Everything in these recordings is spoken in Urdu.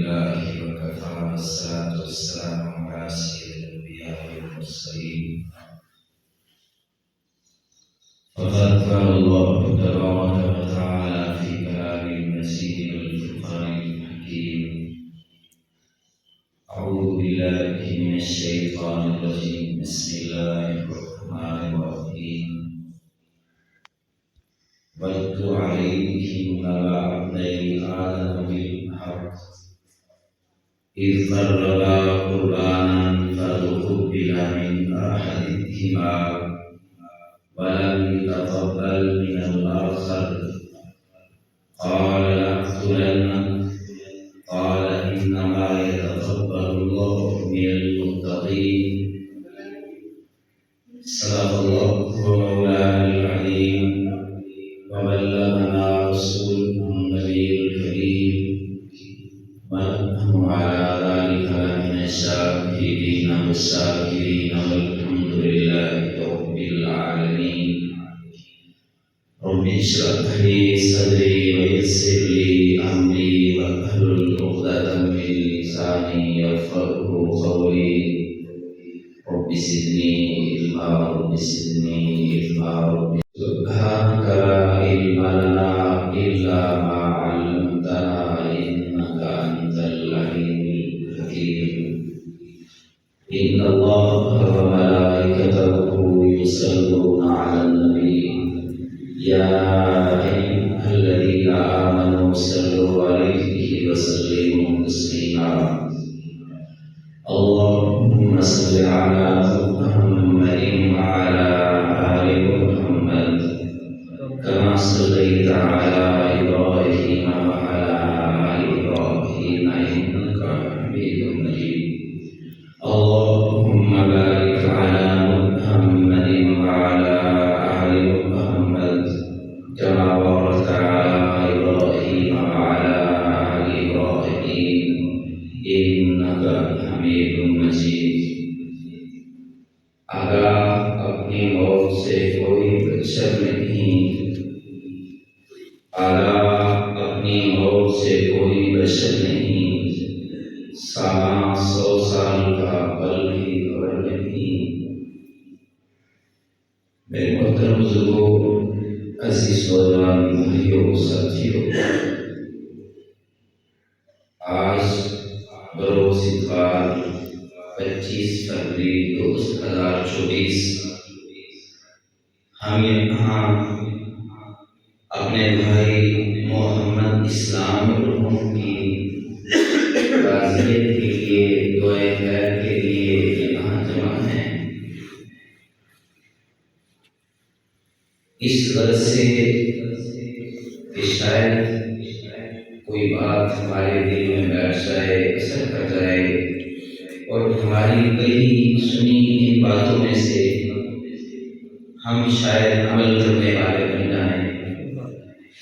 لله وكفى والصلاة والسلام على سيد الأنبياء والمرسلين. فقد قال الله تبارك وتعالى في كلامه المجيد والفرقان الحكيم: أعوذ بالله من الشيطان الرجيم. بسم الله الرحمن الرحيم. واتل عليهم نبأ ابني آدم بالحق إذ قربا قربانا فتقبل من أحدهما ولم يتقبل من الآخر قال لأقتلنك قال إنما يتقبل الله من المتقين. صدق الله مولانا العظيم وبلغنا رسوله النبي الكريم ونحن على ذلك من الشاهدين والشاكرين والحمد لله رب العالمين. رب اشرح لي صدري ويسر لي أمري واحلل عقدة من لساني يفقهوا قولي. رب زدني علما رب زدني علما رب سبحانك لا علم لنا إلا ما علمتنا إنك أنت العليم الحكيم. إن الله وملائكته يصلون على النبي يا أيها الذين آمنوا صلوا عليه وسلموا تسليما. اللهم صل على محمد وعلى آل محمد كما صليت على إبراهيم وعلى آل إبراهيم إنك حميد مجيد. اللهم بارك على محمد وعلى آل محمد كما باركت على إبراهيم وعلى آل إبراهيم إنك حميد مجيد. اگر اپنی موت سے کوئی بچر نہیں، اپنی موت سے کوئی بشر نہیں، سالہ 100 سال کا پل بھی خبر نہیں. میرے محترم بزرگوں، عزیز نوجوان بھائیوں، ساتھیوں، آج بروز اتوار 25 فروری 2024 ہم یہاں اپنے بھائی محمد اسلام الرحم کی تعزیت کے لیے، دعائے خیر کے لیے یہاں جمع ہیں. اس غرض سے کہ شاید کوئی بات ہمارے دل میں بیٹھ جائے، اثر کر جائے اور ہماری کئی سنی ان باتوں میں سے ہم شاید عمل کرنے والے بن جائیں.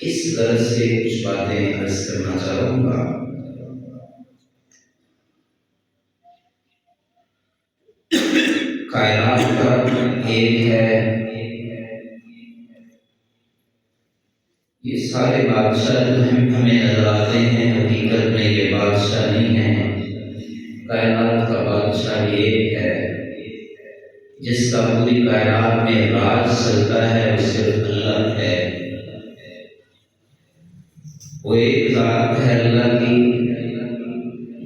اس غرض سے کچھ باتیں عرض کرنا چاہوں گا. کائنات کا ایک ہے، یہ سارے بادشاہ جو ہمیں نظر آتے ہیں حقیقت میں یہ بادشاہ نہیں ہیں. کائنات کا بادشاہ ایک ہے جس کا پوری کائنات میں راج چلتا ہے، وہ صرف اللہ ہے. وہ ایک ذات ہے اللہ کی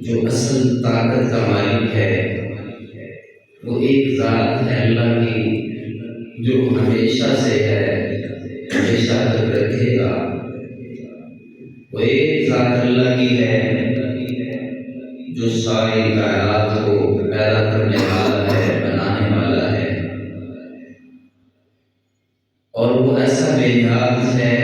جو اصل طاقت کا مالک ہے. وہ ایک ذات ہے اللہ کی جو ہمیشہ سے ہے، ہمیشہ تک رکھے گا. وہ ایک ذات اللہ کی ہے جو ساری کائنات کو پیدا کرنے والا ہے، بنانے والا ہے. اور وہ ایسا بے نیاز ہے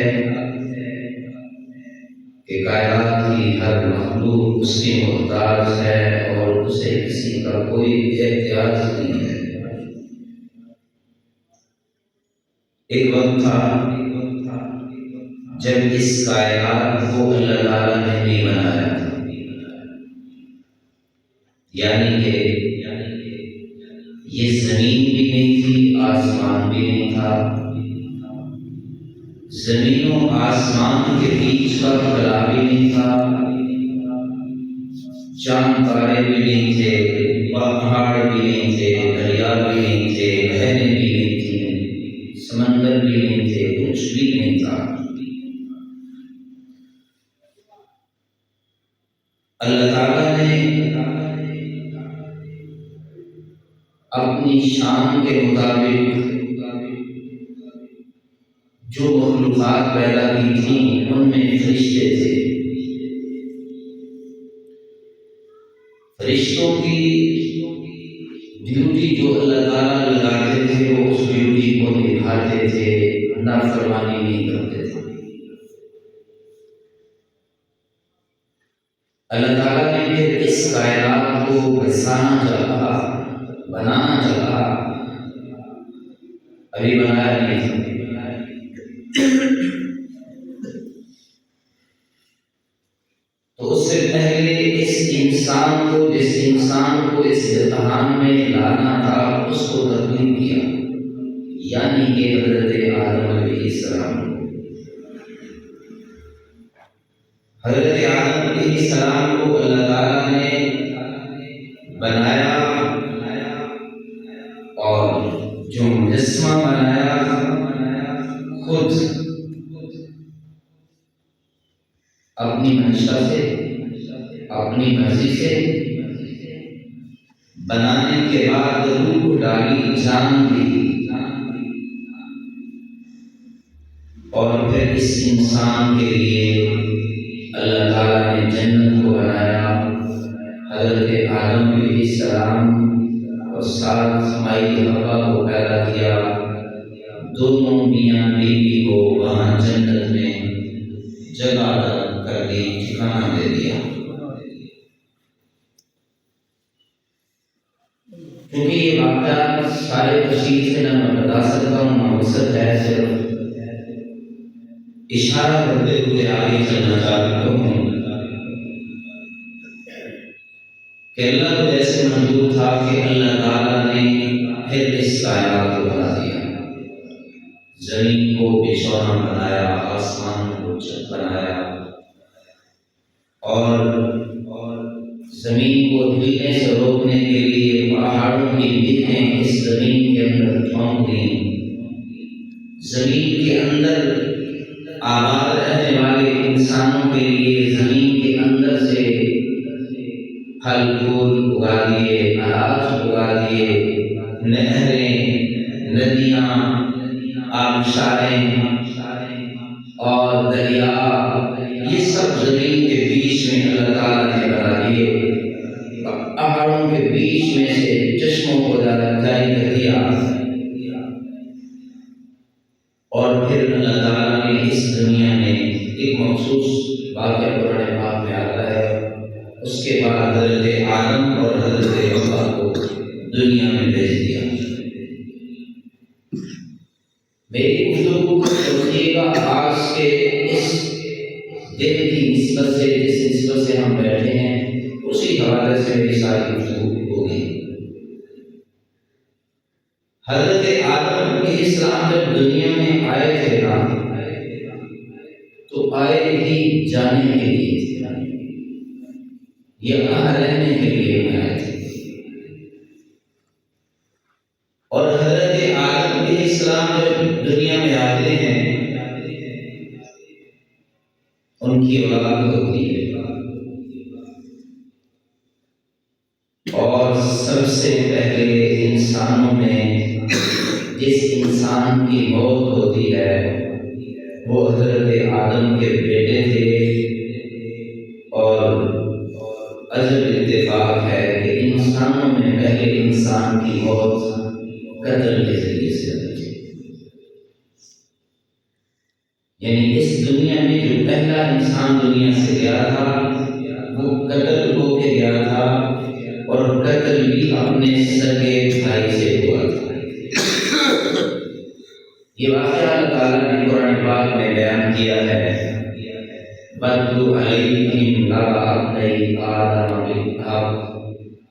کہ کائنات کی ہر مخلوق اس کی محتاج ہے اور اسے کسی کا کوئی احتیاج نہیں ہے. ایک وقت تھا جب اس کائنات کو اللہ تعالیٰ نے نہیں بنایا تھا، یعنی کہ یہ زمین بھی نہیں تھی، آسمان بھی نہیں تھا. زمین و آسمان کے بیچ کا خلا بھی نہیں تھا، چاند تارے بھی نہیں تھے، پہاڑ بھی نہیں تھے، دریا بھی نہیں تھے، نہریں بھی نہیں تھیں، سمندر بھی نہیں تھے، کچھ بھی نہیں تھا۔ اللہ تعالیٰ نے اپنی شان کے مطابق جو مخلوقات پیدا کی تھیں ان میں فرشتے تھے۔ فرشتوں کی ڈیوٹی جو اللہ تعالیٰ لگاتے تھے وہ اس ڈیوٹی کو نبھاتے تھے، نافرمانی نہیں کرتے تھے۔ اللہ تعالیٰ نے پھر اس کائنات کو بسانا چاہا، بنانا چاہا، ابھی بنایا نہیں تھا۔ تو اس سے پہلے اس انسان کو، جس انسان کو اس امتحان میں لانا تھا، اس کو تقدیم کیا، یعنی کہ حضرت آدم علیہ السلام۔ حضرت آدم علیہ السلام کو اللہ تعالیٰ نے بنایا اور جو مجسمہ بنایا خود اپنی منشا سے، اپنی مرضی سے بنانے کے بعد روح ڈالی، جان دی، اور پھر اس انسان کے لیے اللہ تعالیٰ نے جنت کو بنایا، حضرت آدم علیہ السلام اور ساتھ مائی حوا کو پیدا کیا، دونوں میاں بیوی کو وہاں جنت میں جگہ کر دی، ٹھکانہ دے دیا۔ کیونکہ یہ واقعہ سارے تفصیل سے نہ میں بتا سکتا ہوں، نہ مقصد ہے، صرف اشارہ کرتے ہوئے آگے چلنا چاہتا ہوں کہ اللہ کو ایسے منظور تھا کہ اللہ تعالیٰ نے پھر اس کائنات کو بنا دیا، زمین کو بچھونا بنایا، آسمان کو چھت بنایا، اور زمین کو ہلنے سے روکنے کے لیے پہاڑوں کی بھیتیں اس زمین کے اندر ٹھونک دیں۔ زمین کے اندر آباد رہنے والے انسانوں کے لیے زمین کے اندر سے پھل پھول اگا دیے، اناج اگا دیے، نہریں، ندیاں، آبشاریں اور دریا، یہ سب زمین کے بیچ میں اللہ تعالیٰ نے بنا دیے۔ پہاڑوں کے بیچ میں سے چشموں کو جاری کر دیا، اور پھر اللہ تعالیٰ نے اس دنیا میں ایک مخصوص واقعہ قرآن پاک میں آتا ہے، اس کے بعد حضرت آدم اور حضرت حوا کو دنیا میں بھیج دیا۔ میری گفتگو کو سمجھیے گا آج کے اس دن کی نسبت سے، جس نسبت سے ہم بیٹھے ہیں اسی حوالے سے میری ساری گفتگو ہوگی۔ حضرت آدم علیہ السلام جب دنیا میں آئے تھے نا، تو آئے ہی جانے کے لیے تھے، یہاں رہنے کے لیے نہیں آئے تھے۔ اور حضرت آدم علیہ السلام جب دنیا میں آتے ہیں، ان کی اولاد ہوتی ہے، اور سب سے پہلے انسانوں میں جس انسان کی موت ہوتی ہے وہ حضرت آدم کے بیٹے تھے، اور عجب اتفاق ہے کہ انسانوں میں پہلے انسان کی موت قتل کے ذریعے سے ہوئی، یعنی اس دنیا میں جو پہلا انسان دنیا سے گیا تھا وہ قتل ہو کے گیا تھا، اور قتل بھی اپنے سگے بھائی سے ہوا تھا۔ یہ واقعہ اللہ تعالیٰ نے قرآن پاک میں بیان کیا ہے، وَاتْلُ عَلَيْهِمْ نَبَأَ ابْنَيْ آدَمَ بِالْحَقِّ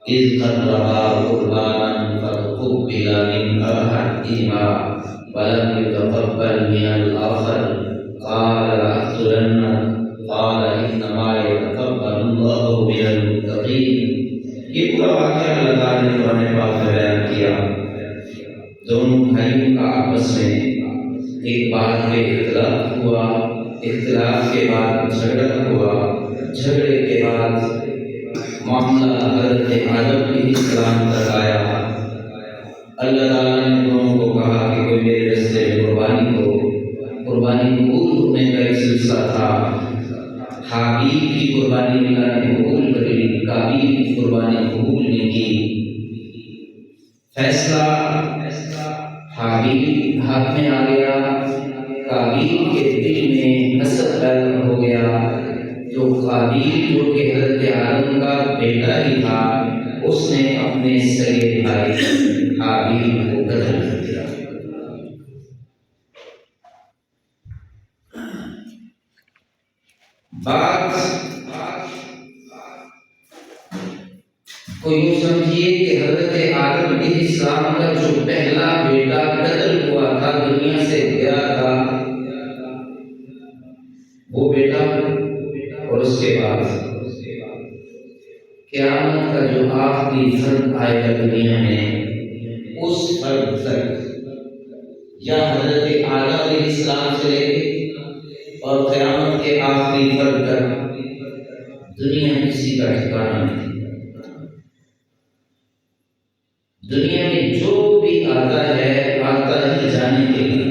إِذْ قَرَّبَا قُرْبَانًا فَتُقُبِّلَ مِنْ أَحَدِهِمَا وَلَمْ يُتَقَبَّلْ مِنَ الْآخَرِ قَالَ لَأَقْتُلَنَّكَ قَالَ إِنَّمَا يَتَقَبَّلُ اللَّهُ مِنَ الْمُتَّقِينَ یہ پورا واقعہ اللہ تعالیٰ نے قرآن پاک میں بیان کیا۔ دونوں بھائیوں کا آپس میں ایک بات پہ اختلاف ہوا، اختلاف کے بعد جھگڑا ہوا، جھگڑے کے بعد معاملہ حضرت آدم علیہ السلام تک آیا۔ اللہ تعالیٰ نے دونوں کو کہا کہ کوئی میرے راستے میں قربانی ہو۔ قربانی قبول ہونے کا ایک سلسلہ تھا۔ حابیل کی قربانی اللہ نے قبول کر لی، قابیل کی قربانی قبول نہیں کی۔ فیصلہ حابیل ہاتھ میں آ گیا، قابیل کے دل میں حسد پیدا ہو گیا۔ جو قابیل جو کہ حضرت آدم کا بیٹا ہی تھا، اس نے اپنے سگے بھائی حابیل کو قتل کر دیا۔ بات کو یوں سمجھیے کہ حضرت آدم علیہ السلام کا جو پہلا بیٹا قتل ہوا تھا، دنیا سے گیا تھا، وہ بیٹا، اور اس کے بعد قیامت کا جو آخری فرد آئے گا دنیا میں، اس فرد تک یا حضرت آدم علیہ السلام سے لے کے اور قیامت کے آخری فرد تک دنیا کسی کا ٹھکانہ نہیں۔ دنیا میں جو بھی آتا ہے، آتا ہی جانے کے لیے۔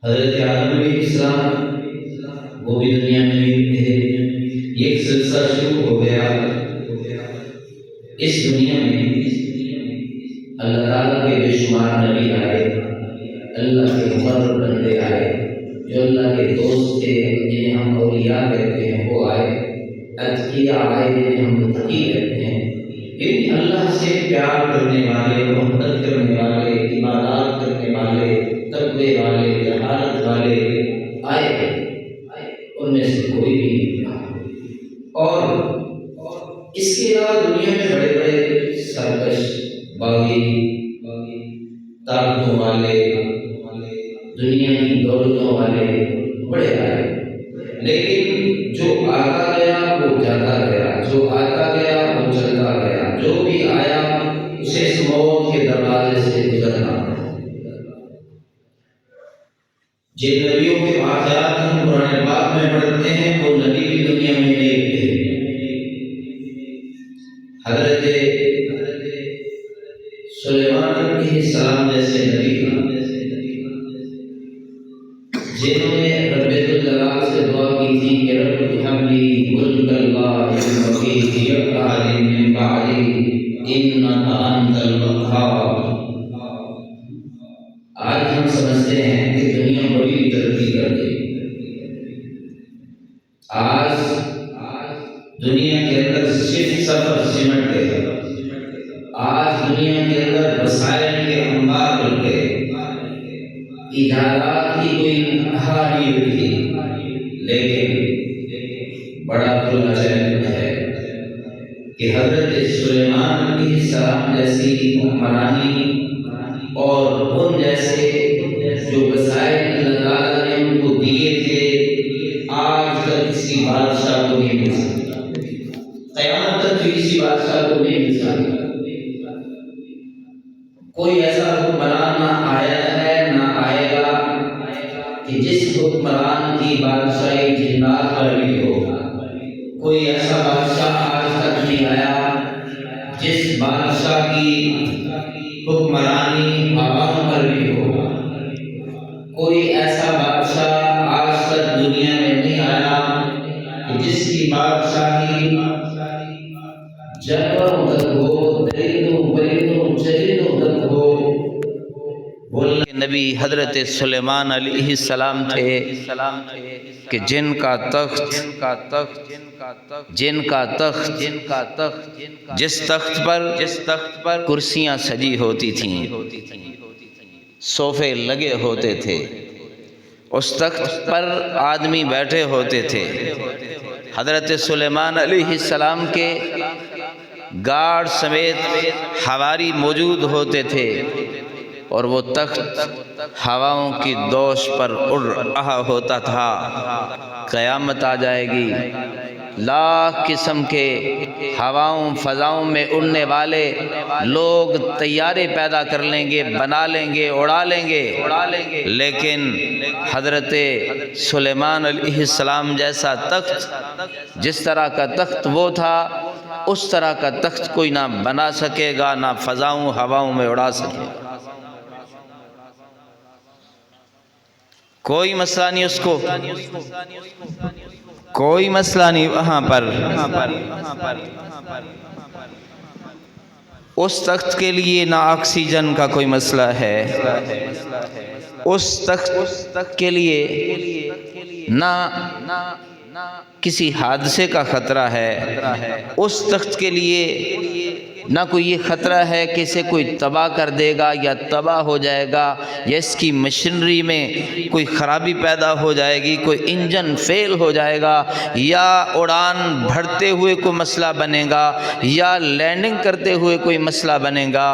حضرت آدم علیہ السلام وہ بھی دنیا میں نہیں تھے، ایک سلسلہ شروع ہو گیا۔ اس دنیا میں اللہ تعالیٰ کے بے شمار نبی آئے، اللہ کے مقرر بندے آئے، جو اللہ کے دوست تھے، جنہیں ہم اولیاء کہتے ہیں، وہ آئے۔ اتقیاء آئے، جنہیں ہم متقی کہتے ہیں۔ لیکن اللہ سے پیار کرنے والے، محبت کرنے والے، عبادات کرنے والے، تقوی والے، طہارت والے آئے، ان میں سے کوئی بھی نہیں تھا۔ اور اس کے علاوہ دنیا میں بڑے بڑے سرکش، باغی، طاقتوں والے، دنیا کی دولتوں والے بڑے آئے، لیکن جو آتا گیا وہ جاتا گیا، جو آتا گیا وہ چلتا گیا، جو بھی آیا اسے اس موت کے دروازے سے گزرنا پڑا۔ جن نبیوں کے واقعات ہم قرآن پاک میں پڑھتے ہیں، وہ نبی بھی دنیا میں ایک تھے۔ حضرت سلیمان علیہ السلام جیسے نبی جنہوں نے رب الجلال سے دعا کی تھی کہ رب ہب لی ملکا لا ينبغي لأحد من بعدی انک انت الوہاب۔ آج ہم سمجھتے ہیں کہ دنیا بڑی ترقی کر گئی۔ آج دنیا کے اندر صرف سفر سمٹ گئے، آج دنیا کے اندر وسائل کے انبار بن گئے، ایجادات کی کوئی انتہا نہیں ہوئی، لیکن بڑا کھلا چیلنج ہے کہ حضرت سلیمان علیہ السلام جیسی حکمرانی اور ان جیسے جو وسائل اللہ تعالیٰ نے ان کو دیے تھے، آج تک کسی بادشاہ کو نہیں مل سکتا، قیامت تک کسی بادشاہ کو نہیں مل سکتا۔ کوئی ایسا حکمران نہ آیا ہے نہ آئے گا کہ جس حکمران کی بادشاہی جنات پر بھی ہو۔ کوئی ایسا بادشاہ آج تک نہیں آیا جس بادشاہ کی حکمرانی عوام پر بھی ہو۔ کوئی ایسا بادشاہ آج تک دنیا میں نہیں آیا کہ جس کی بادشاہی جانوروں تک ہو، درندوں، پرندوں، چرندوں تک ہو۔ نبی حضرت سلیمان علیہ السلام تھے کہ جن کا تخت جس تخت پر کرسیاں سجی ہوتی تھیں، صوفے لگے ہوتے تھے، اس تخت پر آدمی بیٹھے ہوتے تھے۔ حضرت سلیمان علیہ السلام کے گارڈ سمیت حواری موجود ہوتے تھے، اور وہ تخت ہواؤں کی دوش پر اڑ رہا ہوتا تھا۔ قیامت آ جائے گی، لاکھ قسم کے ہواؤں فضاؤں میں اڑنے والے لوگ طیارے پیدا کر لیں گے، بنا لیں گے، اڑا لیں گے، لیکن حضرت سلیمان علیہ السلام جیسا تخت، جس طرح کا تخت وہ تھا اس طرح کا تخت کوئی نہ بنا سکے گا، نہ فضاؤں ہواؤں میں اڑا سکے گا۔ کوئی مسئلہ نہیں اس کو، کوئی مسئلہ نہیں وہاں پر۔ اس تخت کے لیے نہ آکسیجن کا کوئی مسئلہ ہے، اس تخت کے لیے نہ کسی حادثے کا خطرہ ہے، اس تخت کے لیے نہ کوئی یہ خطرہ ہے کہ اسے کوئی تباہ کر دے گا یا تباہ ہو جائے گا، یا اس کی مشینری میں کوئی خرابی پیدا ہو جائے گی، کوئی انجن فیل ہو جائے گا، یا اڑان بھرتے ہوئے کوئی مسئلہ بنے گا، یا لینڈنگ کرتے ہوئے کوئی مسئلہ بنے گا۔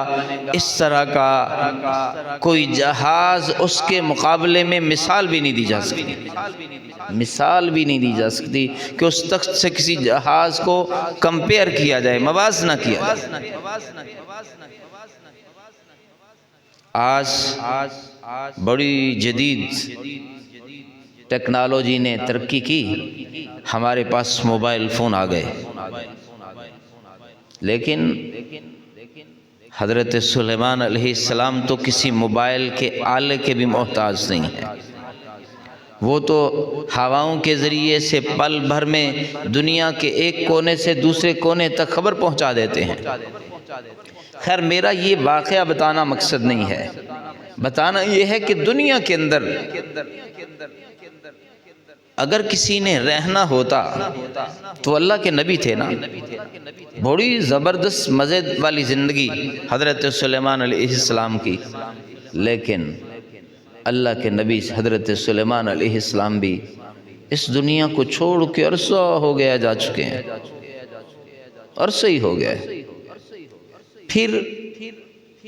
اس طرح کا کوئی جہاز اس کے مقابلے میں مثال بھی نہیں دی جا سکتی، مثال بھی نہیں دی جا سکتی کہ اس تخت سے کسی جہاز کو کمپیئر کیا جائے، موازنہ کیا جائے۔ آج بڑی جدید ٹیکنالوجی نے ترقی کی، ہمارے پاس موبائل فون آ گئے، لیکن حضرت سلیمان علیہ السلام تو کسی موبائل کے آلے کے بھی محتاج نہیں ہیں۔ وہ تو ہواؤں کے ذریعے سے پل بھر میں دنیا کے ایک کونے سے دوسرے کونے تک خبر پہنچا دیتے ہیں۔ خیر میرا یہ واقعہ بتانا مقصد نہیں ہے، بتانا یہ ہے کہ دنیا کے اندر اگر کسی نے رہنا ہوتا تو اللہ کے نبی تھے نا۔ بڑی زبردست مزے والی زندگی حضرت سلیمان علیہ السلام کی، لیکن اللہ کے نبی حضرت سلیمان علیہ السلام بھی اس دنیا کو چھوڑ کے عرصہ ہو گیا جا چکے ہیں، عرصہ ہی ہو گیا ہے۔ پھر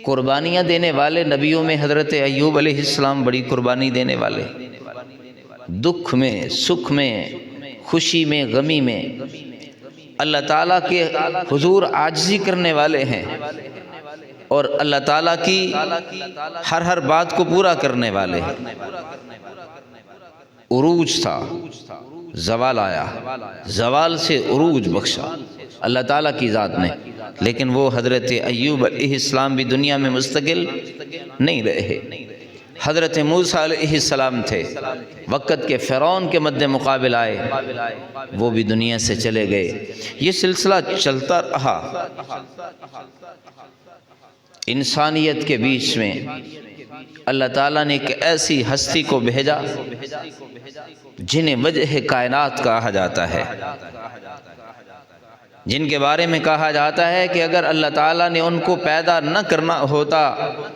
قربانیاں دینے والے نبیوں میں حضرت ایوب علیہ السلام بڑی قربانی دینے والے، دکھ میں سکھ میں خوشی میں غمی میں اللہ تعالیٰ کے حضور عاجزی کرنے والے ہیں، اور اللہ تعالیٰ کی ہر بات کو پورا کرنے والے ہیں۔ عروج تھا، زوال آیا، زوال سے عروج بخشا اللہ تعالیٰ کی ذات نے، لیکن وہ حضرت ایوب علیہ السلام بھی دنیا میں مستقل نہیں رہے۔ حضرت موسیٰ علیہ السلام تھے، وقت کے فرعون کے مد مقابل آئے، وہ بھی دنیا سے چلے گئے۔ یہ سلسلہ چلتا رہا۔ انسانیت کے بیچ میں اللہ تعالیٰ نے ایک ایسی ہستی کو بھیجا جنہیں وجہ کائنات کہا جاتا ہے، جن کے بارے میں کہا جاتا ہے کہ اگر اللہ تعالیٰ نے ان کو پیدا نہ کرنا ہوتا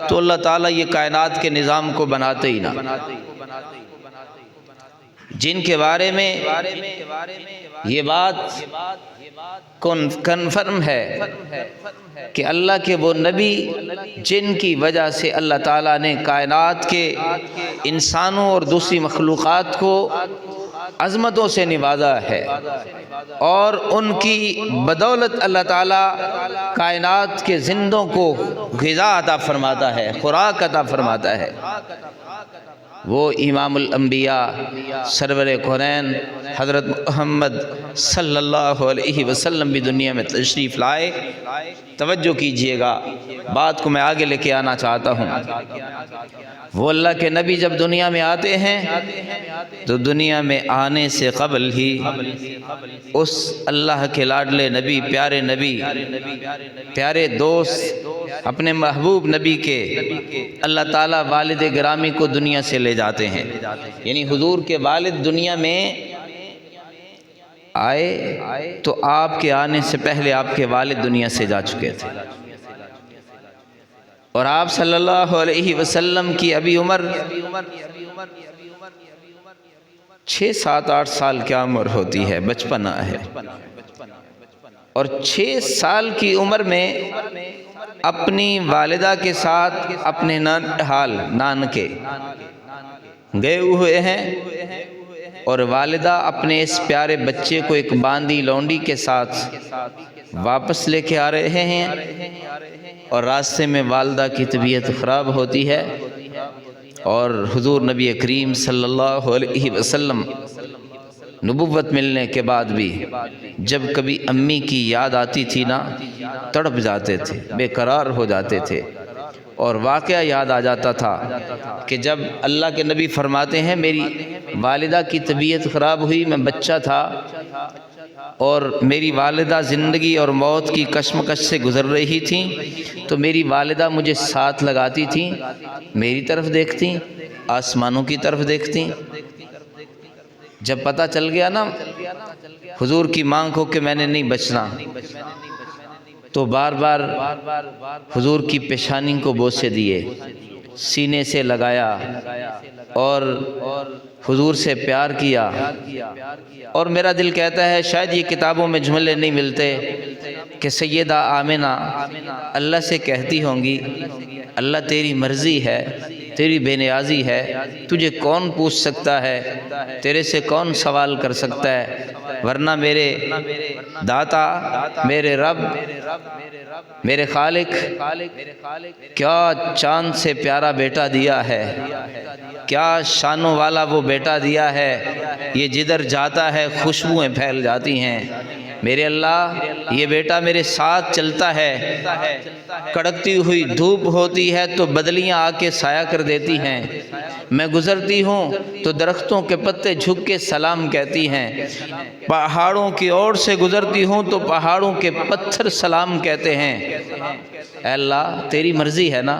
تو اللہ تعالیٰ یہ کائنات کے نظام کو بناتے ہی نہ، جن کے بارے میں یہ بات کنفرم ہے کہ اللہ کے وہ نبی جن کی وجہ سے اللہ تعالیٰ نے کائنات کے انسانوں اور دوسری مخلوقات کو عظمتوں سے نوازا ہے، اور ان کی بدولت اللہ تعالیٰ کائنات کے زندوں کو غذا عطا فرماتا ہے، خوراک عطا فرماتا ہے۔ وہ امام الانبیاء سرور کونین حضرت محمد صلی اللہ علیہ وسلم بھی دنیا میں تشریف لائے۔ توجہ کیجئے گا، بات کو میں آگے لے کے آنا چاہتا ہوں۔ وہ اللہ کے نبی جب دنیا میں آتے ہیں تو دنیا میں آنے سے قبل ہی اس اللہ کے لاڈلے نبی، پیارے نبی، پیارے دوست، اپنے محبوب نبی کے اللہ تعالیٰ والد گرامی کو دنیا سے لے جاتے ہیں۔ یعنی حضور کے والد دنیا میں آئے تو آپ کے آنے سے پہلے آپ کے والد دنیا سے جا چکے تھے، اور آپ صلی اللہ علیہ وسلم کی ابھی عمر 6 7 8 سال کیا عمر ہوتی ہے، بچپنا ہے، اور 6 سال کی عمر میں اپنی والدہ کے ساتھ اپنے نانحال نانکے گئے ہوئے ہیں، اور والدہ اپنے اس پیارے بچے کو ایک باندی لونڈی کے ساتھ واپس لے کے آ رہے ہیں، اور راستے میں والدہ کی طبیعت خراب ہوتی ہے، اور حضور نبی کریم صلی اللہ علیہ وسلم نبوت ملنے کے بعد بھی جب کبھی امی کی یاد آتی تھی نا، تڑپ جاتے تھے، بے قرار ہو جاتے تھے، اور واقعہ یاد آ جاتا تھا کہ جب اللہ کے نبی فرماتے ہیں میری والدہ کی طبیعت خراب ہوئی، میں بچہ تھا اور میری والدہ زندگی اور موت کی کشمکش سے گزر رہی تھیں، تو میری والدہ مجھے ساتھ لگاتی تھیں، میری طرف دیکھتیں، آسمانوں کی طرف دیکھتیں۔ جب پتہ چل گیا نا حضور کی مانگ کو کہ میں نے نہیں بچنا، تو بار بار حضور کی پیشانی کو بوسے دیے، سینے سے لگایا اور حضور سے پیار کیا۔ اور میرا دل کہتا ہے شاید یہ کتابوں میں جملے نہیں ملتے کہ سیدہ آمنہ اللہ سے کہتی ہوں گی اللہ تیری مرضی ہے، تیری بے نیازی ہے، تجھے کون پوچھ سکتا ہے، تیرے سے کون سوال کر سکتا ہے، ورنہ میرے داتا، میرے رب، میرے خالق کیا چاند سے پیارا بیٹا دیا ہے، کیا شانوں والا وہ بیٹا دیا ہے، یہ جدھر جاتا ہے خوشبوئیں پھیل جاتی ہیں۔ میرے اللہ یہ بیٹا میرے ساتھ چلتا ہے، کڑکتی ہوئی دھوپ ہوتی ہے تو بدلیاں آ کے سایہ کر دیتی ہیں، میں گزرتی ہوں تو درختوں کے پتے جھک کے سلام کہتی ہیں، پہاڑوں کی اور سے گزرتی ہوں تو پہاڑوں کے پتھر سلام کہتے ہیں۔ اے اللہ تیری مرضی ہے نا،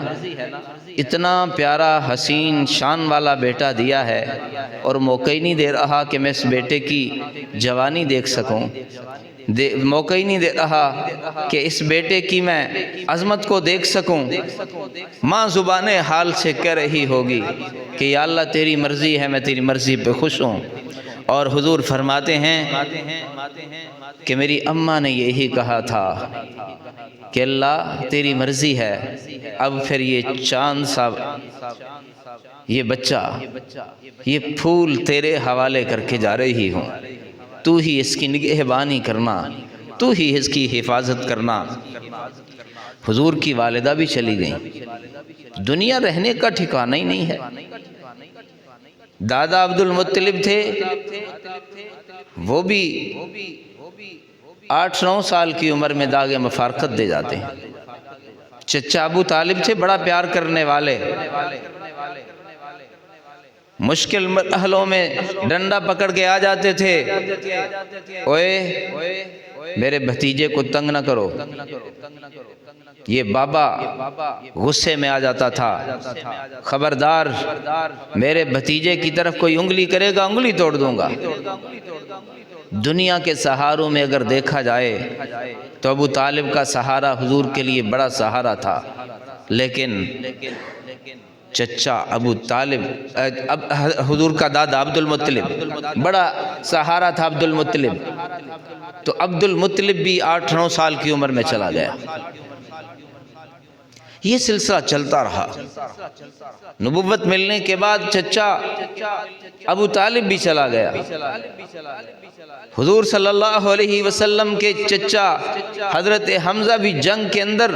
اتنا پیارا حسین شان والا بیٹا دیا ہے اور موقع ہی نہیں دے رہا کہ میں اس بیٹے کی جوانی دیکھ سکوں، موقع ہی نہیں دے رہا کہ اس بیٹے کی میں عظمت کو دیکھ سکوں۔ ماں زبان حال سے کہہ رہی ہوگی کہ یا اللہ تیری مرضی ہے، میں تیری مرضی پہ خوش ہوں۔ اور حضور فرماتے ہیں کہ میری اماں نے یہی کہا تھا کہ اللہ تیری مرضی ہے، اب پھر یہ چاند سا یہ بچہ، یہ پھول تیرے حوالے کر کے جا رہی ہوں، تو ہی اس کی نگہبانی کرنا، تو ہی اس کی حفاظت کرنا۔ حضور کی والدہ بھی چلی گئیں، دنیا رہنے کا ٹھکانہ ہی نہیں ہے۔ دادا عبد المطلب تھے، وہ بھی 8-9 سال کی عمر میں داغ مفارقت دے جاتے ہیں۔ چچا ابو طالب تھے بڑا پیار کرنے والے، مشکل مرحلوں میں ڈنڈا پکڑ کے آ جاتے تھے، اوئے میرے بھتیجے کو تنگ نہ کرو، یہ بابا غصے میں آ جاتا تھا، خبردار میرے بھتیجے کی طرف کوئی انگلی کرے گا انگلی توڑ دوں گا۔ دنیا کے سہاروں میں اگر دیکھا جائے تو ابو طالب کا سہارا حضور کے لیے بڑا سہارا تھا، لیکن چچا ابو طالب حضور کا دادا عبد المطلب بڑا سہارا تھا عبد المطلب، تو عبد المطلب بھی 8-9 سال کی عمر میں چلا گیا۔ یہ سلسلہ چلتا رہا، نبوت ملنے کے بعد چچا ابو طالب بھی چلا گیا۔ حضور صلی اللہ علیہ وسلم کے چچا حضرت حمزہ بھی جنگ کے اندر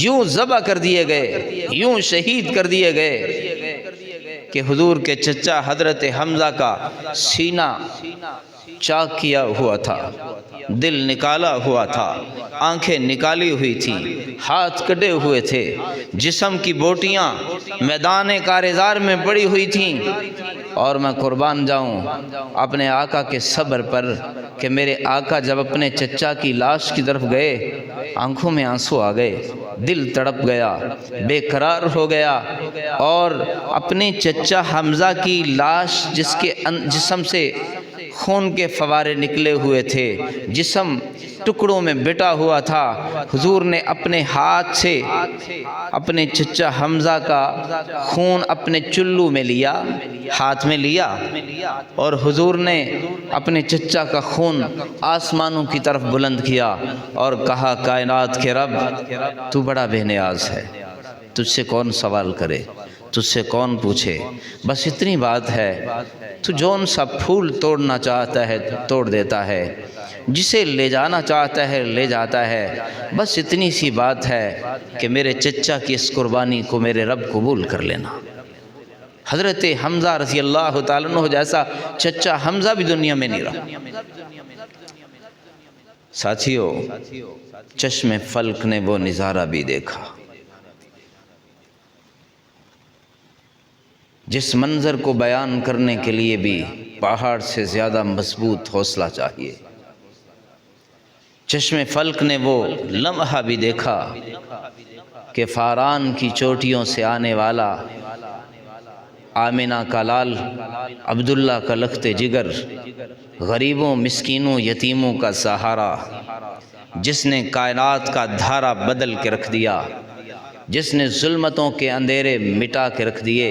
یوں ذبح کر دیے گئے، یوں شہید کر دیے گئے کہ حضور کے چچا حضرت حمزہ کا سینہ چاک کیا ہوا تھا، دل نکالا ہوا تھا، آنکھیں نکالی ہوئی تھی، ہاتھ کٹے ہوئے تھے، جسم کی بوٹیاں میدان کارزار میں پڑی ہوئی تھیں، اور میں قربان جاؤں اپنے آقا کے صبر پر کہ میرے آقا جب اپنے چچا کی لاش کی طرف گئے آنکھوں میں آنسو آ گئے، دل تڑپ گیا، بے قرار ہو گیا، اور اپنے چچا حمزہ کی لاش جس کے جسم سے خون کے فوارے نکلے ہوئے تھے، جسم ٹکڑوں میں بٹا ہوا تھا، حضور نے اپنے ہاتھ سے اپنے چچا حمزہ کا خون اپنے چلو میں لیا، ہاتھ میں لیا، اور حضور نے اپنے چچا کا خون آسمانوں کی طرف بلند کیا اور کہا کائنات کے رب تو بڑا بے نیاز ہے، تجھ سے کون سوال کرے، تجھ سے کون پوچھے، بس اتنی بات ہے، تو جون سا پھول توڑنا چاہتا ہے توڑ دیتا ہے، جسے لے جانا چاہتا ہے لے جاتا ہے۔ بس اتنی سی بات ہے کہ میرے چچا کی اس قربانی کو میرے رب قبول کر لینا۔ حضرت حمزہ رضی اللہ تعالیٰ عنہ جیسا چچا حمزہ بھی دنیا میں نہیں رہا۔ ساتھیو، چشم فلک نے وہ نظارہ بھی دیکھا جس منظر کو بیان کرنے کے لیے بھی پہاڑ سے زیادہ مضبوط حوصلہ چاہیے۔ چشم فلک نے وہ لمحہ بھی دیکھا کہ فاران کی چوٹیوں سے آنے والا آمنہ کا لال، عبداللہ کا لخت جگر، غریبوں مسکینوں یتیموں کا سہارا، جس نے کائنات کا دھارا بدل کے رکھ دیا، جس نے ظلمتوں کے اندھیرے مٹا کے رکھ دیے،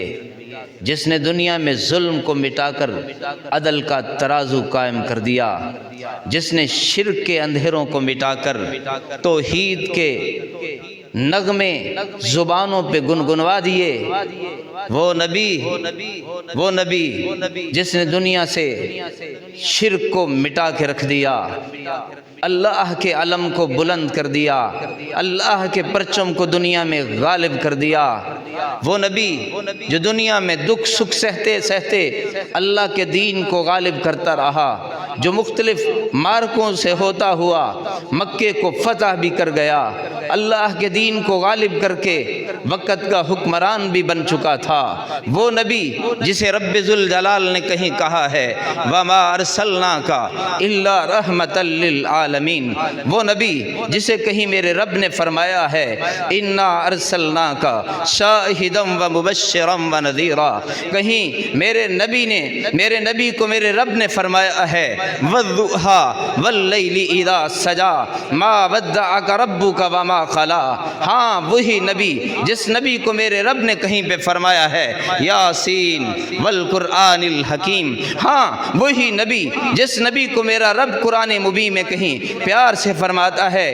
جس نے دنیا میں ظلم کو مٹا کر عدل کا ترازو قائم کر دیا، جس نے شرک کے اندھیروں کو مٹا کر توحید کے نغمے زبانوں پہ گنگنوا دیے، وہ نبی جس نے دنیا سے شرک کو مٹا کے رکھ دیا، اللہ کے علم کو بلند کر دیا، اللہ کے پرچم کو دنیا میں غالب کر دیا، وہ نبی جو دنیا میں دکھ سکھ سہتے سہتے اللہ کے دین کو غالب کرتا رہا، جو مختلف مارکوں سے ہوتا ہوا مکے کو فتح بھی کر گیا، اللہ کے دین کو غالب کر کے وقت کا حکمران بھی بن چکا تھا، وہ نبی جسے رب ذوالجلال نے کہیں کہا ہے وَمَا أَرْسَلْنَاكَ إِلَّا رَحْمَةً لِّلْعَالَمِينَ، وہ نبی جسے کہیں میرے رب نے فرمایا ہے إِنَّا أَرْسَلْنَاكَ شَاهِدًا وَمُبَشِّرًا وَنَذِيرًا، کہیں میرے نبی کو میرے رب نے فرمایا ہے وَالضُّحَىٰ وَاللَّيْلِ إِذَا سَجَىٰ مَا وَدَّعَكَ رَبُّكَ وَمَا قَلَىٰ، ہاں وہی نبی جس نبی کو میرے رب نے کہیں پہ فرمایا ہے یاسین والقرآن الحکیم، ہاں وہی نبی جس نبی کو میرا رب قرآن مبین میں کہیں پیار سے فرماتا ہے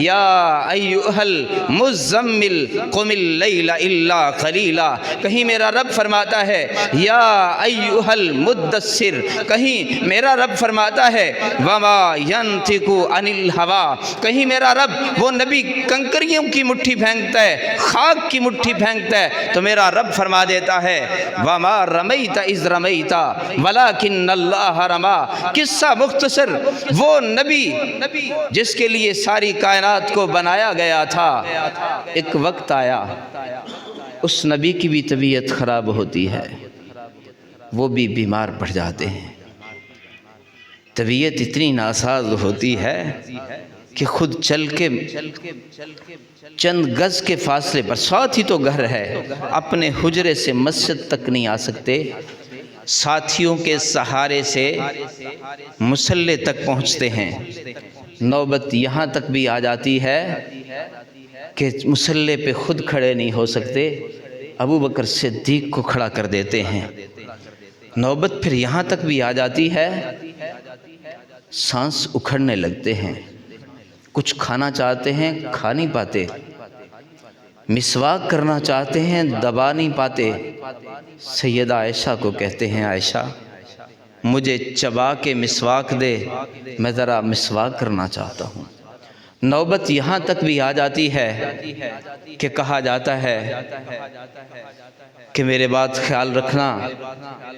یا ایھا المزمل قم اللیل الا قلیلا، کہیں میرا رب فرماتا ہے یا ایھا المدثر، کہیں میرا رب فرماتا ہے وما ینطق عن الہوی، کہیں میرا رب وہ نبی کنکریوں کی مٹھی پھینکتا ہے، خاک کی مٹھی پھینکتا ہے تو میرا رب فرما دیتا ہے وما رمیت اذ رمیت ولکن اللہ رما۔ قصہ مختصر، وہ نبی جس کے لیے ساری کائنات کو بنایا گیا تھا، ایک وقت آیا اس نبی کی بھی طبیعت خراب ہوتی ہے، وہ بھی بیمار پڑ جاتے ہیں، طبیعت اتنی ناساز ہوتی ہے کہ خود چل کے چند گز کے فاصلے پر، ساتھ ہی تو گھر ہے، اپنے حجرے سے مسجد تک نہیں آ سکتے، ساتھیوں کے سہارے سے مصلی تک پہنچتے ہیں، نوبت یہاں تک بھی آ جاتی ہے کہ مصلی پہ خود کھڑے نہیں ہو سکتے، ابو بکر صدیق کو کھڑا کر دیتے ہیں، نوبت پھر یہاں تک بھی آ جاتی ہے سانس اکھڑنے لگتے ہیں، کچھ کھانا چاہتے ہیں کھا نہیں پاتے، مسواک کرنا چاہتے ہیں دبا نہیں پاتے، سیدہ عائشہ کو کہتے ہیں عائشہ مجھے چبا کے مسواک دے، میں ذرا مسواک کرنا چاہتا ہوں۔ نوبت یہاں تک بھی آ جاتی ہے کہ کہا جاتا ہے کہ میرے بعد خیال رکھنا،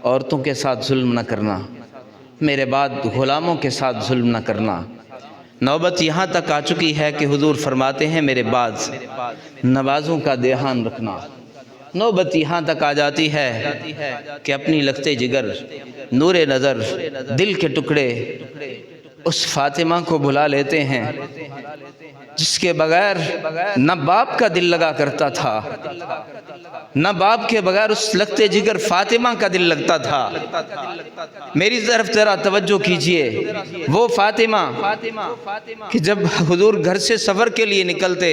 عورتوں کے ساتھ ظلم نہ کرنا، میرے بعد غلاموں کے ساتھ ظلم نہ کرنا۔ نوبت یہاں تک آ چکی ہے کہ حضور فرماتے ہیں میرے بعد نمازوں کا دھیان رکھنا۔ نوبت یہاں تک آ جاتی ہے کہ اپنی لگتے جگر، نور نظر، دل کے ٹکڑے اس فاطمہ کو بلا لیتے ہیں جس کے بغیر نہ باپ کا دل لگا کرتا تھا، نہ باپ کے بغیر اس لگتے جگر فاطمہ کا دل لگتا تھا۔ میری طرف ذرا توجہ کیجئے، وہ فاطمہ کہ جب حضور گھر سے سفر کے لیے نکلتے